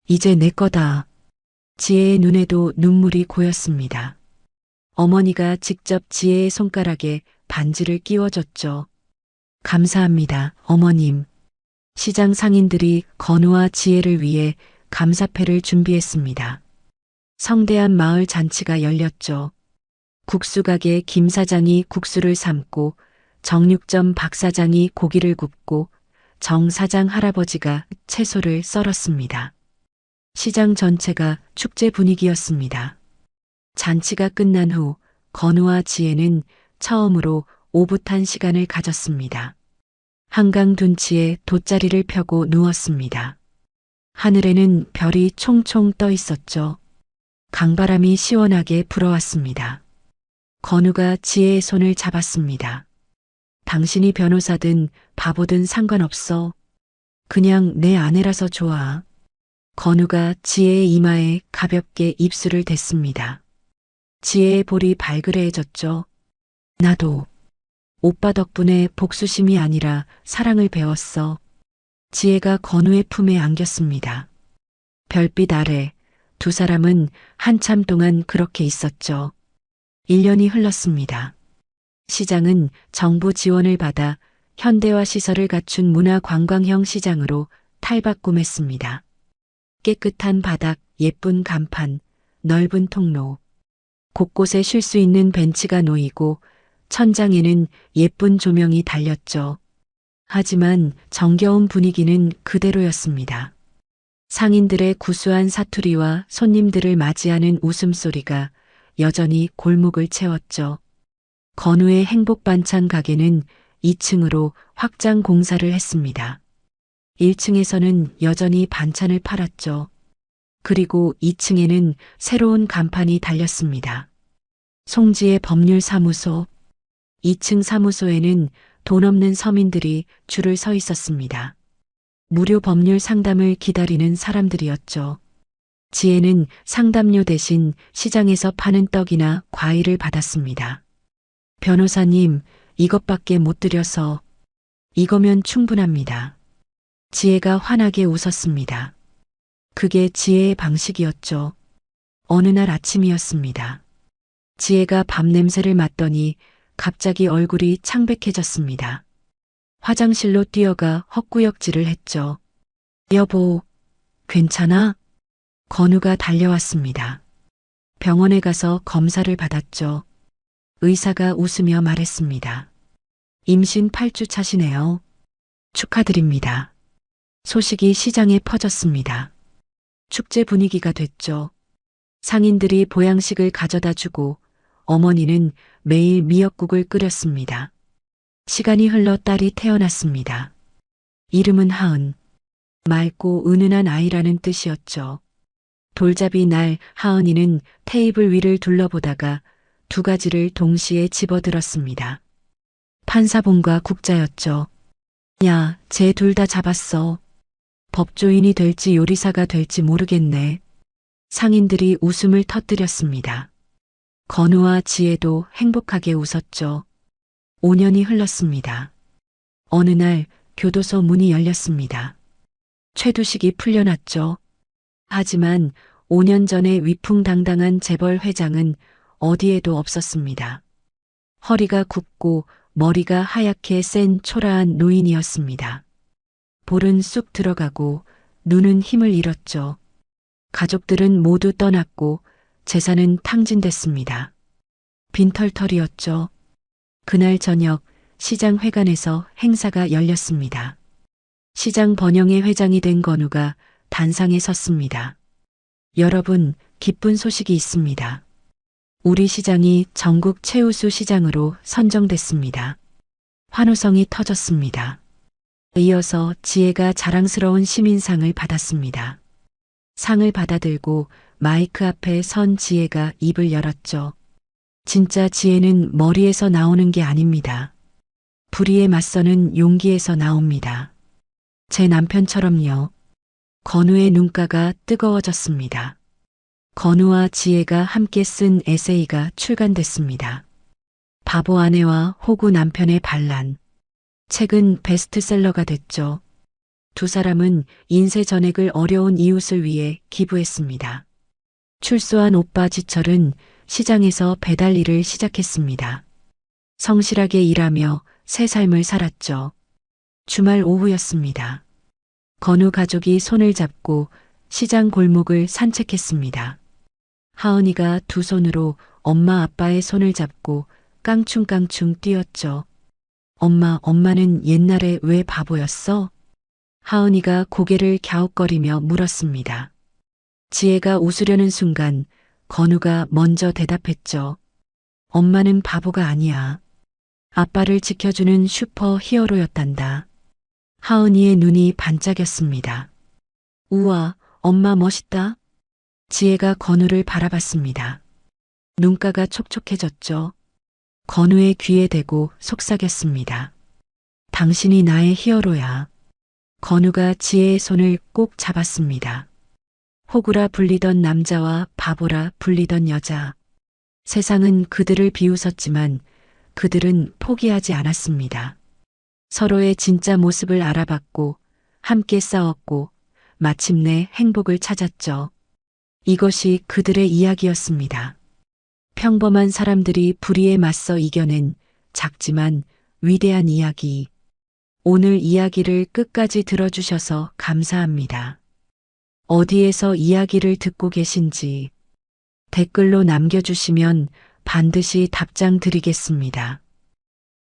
이제 내 거다. 지혜의 눈에도 눈물이 고였습니다. 어머니가 직접 지혜의 손가락에 반지를 끼워줬죠. 감사합니다, 어머님. 시장 상인들이 건우와 지혜를 위해 감사패를 준비했습니다. 성대한 마을 잔치가 열렸죠. 국수가게 김 사장이 국수를 삶고 정육점 박 사장이 고기를 굽고 정 사장 할아버지가 채소를 썰었습니다. 시장 전체가 축제 분위기였습니다. 잔치가 끝난 후 건우와 지혜는 처음으로 오붓한 시간을 가졌습니다. 한강 둔치에 돗자리를 펴고 누웠습니다. 하늘에는 별이 총총 떠 있었죠. 강바람이 시원하게 불어왔습니다. 건우가 지혜의 손을 잡았습니다. 당신이 변호사든 바보든 상관없어. 그냥 내 아내라서 좋아. 건우가 지혜의 이마에 가볍게 입술을 댔습니다. 지혜의 볼이 발그레해졌죠. 나도 오빠 덕분에 복수심이 아니라 사랑을 배웠어. 지혜가 건우의 품에 안겼습니다. 별빛 아래 두 사람은 한참 동안 그렇게 있었죠. 1년이 흘렀습니다. 시장은 정부 지원을 받아 현대화 시설을 갖춘 문화관광형 시장으로 탈바꿈했습니다. 깨끗한 바닥, 예쁜 간판, 넓은 통로, 곳곳에 쉴 수 있는 벤치가 놓이고 천장에는 예쁜 조명이 달렸죠. 하지만 정겨운 분위기는 그대로였습니다. 상인들의 구수한 사투리와 손님들을 맞이하는 웃음소리가 여전히 골목을 채웠죠. 건우의 행복반찬 가게는 2층으로 확장 공사를 했습니다. 1층에서는 여전히 반찬을 팔았죠. 그리고 2층에는 새로운 간판이 달렸습니다. 송지의 법률사무소. 2층 사무소에는 돈 없는 서민들이 줄을 서 있었습니다. 무료 법률 상담을 기다리는 사람들이었죠. 지혜는 상담료 대신 시장에서 파는 떡이나 과일을 받았습니다. 변호사님, 이것밖에 못 드려서. 이거면 충분합니다. 지혜가 환하게 웃었습니다. 그게 지혜의 방식이었죠. 어느 날 아침이었습니다. 지혜가 밥 냄새를 맡더니 갑자기 얼굴이 창백해졌습니다. 화장실로 뛰어가 헛구역질을 했죠. 여보, 괜찮아? 건우가 달려왔습니다. 병원에 가서 검사를 받았죠. 의사가 웃으며 말했습니다. 임신 8주 차시네요. 축하드립니다. 소식이 시장에 퍼졌습니다. 축제 분위기가 됐죠. 상인들이 보양식을 가져다 주고 어머니는 매일 미역국을 끓였습니다. 시간이 흘러 딸이 태어났습니다. 이름은 하은. 맑고 은은한 아이라는 뜻이었죠. 돌잡이 날 하은이는 테이블 위를 둘러보다가 두 가지를 동시에 집어들었습니다. 판사본과 국자였죠. 야, 쟤 둘 다 잡았어. 법조인이 될지 요리사가 될지 모르겠네. 상인들이 웃음을 터뜨렸습니다. 건우와 지혜도 행복하게 웃었죠. 5년이 흘렀습니다. 어느 날 교도소 문이 열렸습니다. 최두식이 풀려났죠. 하지만 5년 전에 위풍당당한 재벌 회장은 어디에도 없었습니다. 허리가 굽고 머리가 하얗게 센 초라한 노인이었습니다. 볼은 쑥 들어가고 눈은 힘을 잃었죠. 가족들은 모두 떠났고 재산은 탕진됐습니다. 빈털털이었죠. 그날 저녁 시장 회관에서 행사가 열렸습니다. 시장 번영의 회장이 된 건우가 단상에 섰습니다. 여러분, 기쁜 소식이 있습니다. 우리 시장이 전국 최우수 시장으로 선정됐습니다. 환호성이 터졌습니다. 이어서 지혜가 자랑스러운 시민상을 받았습니다. 상을 받아들고 마이크 앞에 선 지혜가 입을 열었죠. 진짜 지혜는 머리에서 나오는 게 아닙니다. 불의에 맞서는 용기에서 나옵니다. 제 남편처럼요. 건우의 눈가가 뜨거워졌습니다. 건우와 지혜가 함께 쓴 에세이가 출간됐습니다. 바보 아내와 호구 남편의 반란. 책은 베스트셀러가 됐죠. 두 사람은 인쇄 전액을 어려운 이웃을 위해 기부했습니다. 출소한 오빠 지철은 시장에서 배달 일을 시작했습니다. 성실하게 일하며 새 삶을 살았죠. 주말 오후였습니다. 건우 가족이 손을 잡고 시장 골목을 산책했습니다. 하은이가 두 손으로 엄마 아빠의 손을 잡고 깡충깡충 뛰었죠. 엄마는 옛날에 왜 바보였어? 하은이가 고개를 갸웃거리며 물었습니다. 지혜가 웃으려는 순간 건우가 먼저 대답했죠. 엄마는 바보가 아니야. 아빠를 지켜주는 슈퍼 히어로였단다. 하은이의 눈이 반짝였습니다. 우와, 엄마 멋있다. 지혜가 건우를 바라봤습니다. 눈가가 촉촉해졌죠. 건우의 귀에 대고 속삭였습니다. 당신이 나의 히어로야. 건우가 지혜의 손을 꼭 잡았습니다. 호구라 불리던 남자와 바보라 불리던 여자. 세상은 그들을 비웃었지만 그들은 포기하지 않았습니다. 서로의 진짜 모습을 알아봤고 함께 싸웠고 마침내 행복을 찾았죠. 이것이 그들의 이야기였습니다. 평범한 사람들이 불의에 맞서 이겨낸 작지만 위대한 이야기. 오늘 이야기를 끝까지 들어주셔서 감사합니다. 어디에서 이야기를 듣고 계신지 댓글로 남겨주시면 반드시 답장 드리겠습니다.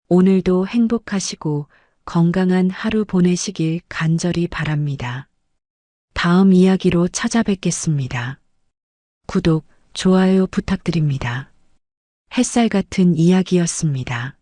오늘도 행복하시고 건강한 하루 보내시길 간절히 바랍니다. 다음 이야기로 찾아뵙겠습니다. 구독, 좋아요 부탁드립니다. 햇살 같은 이야기였습니다.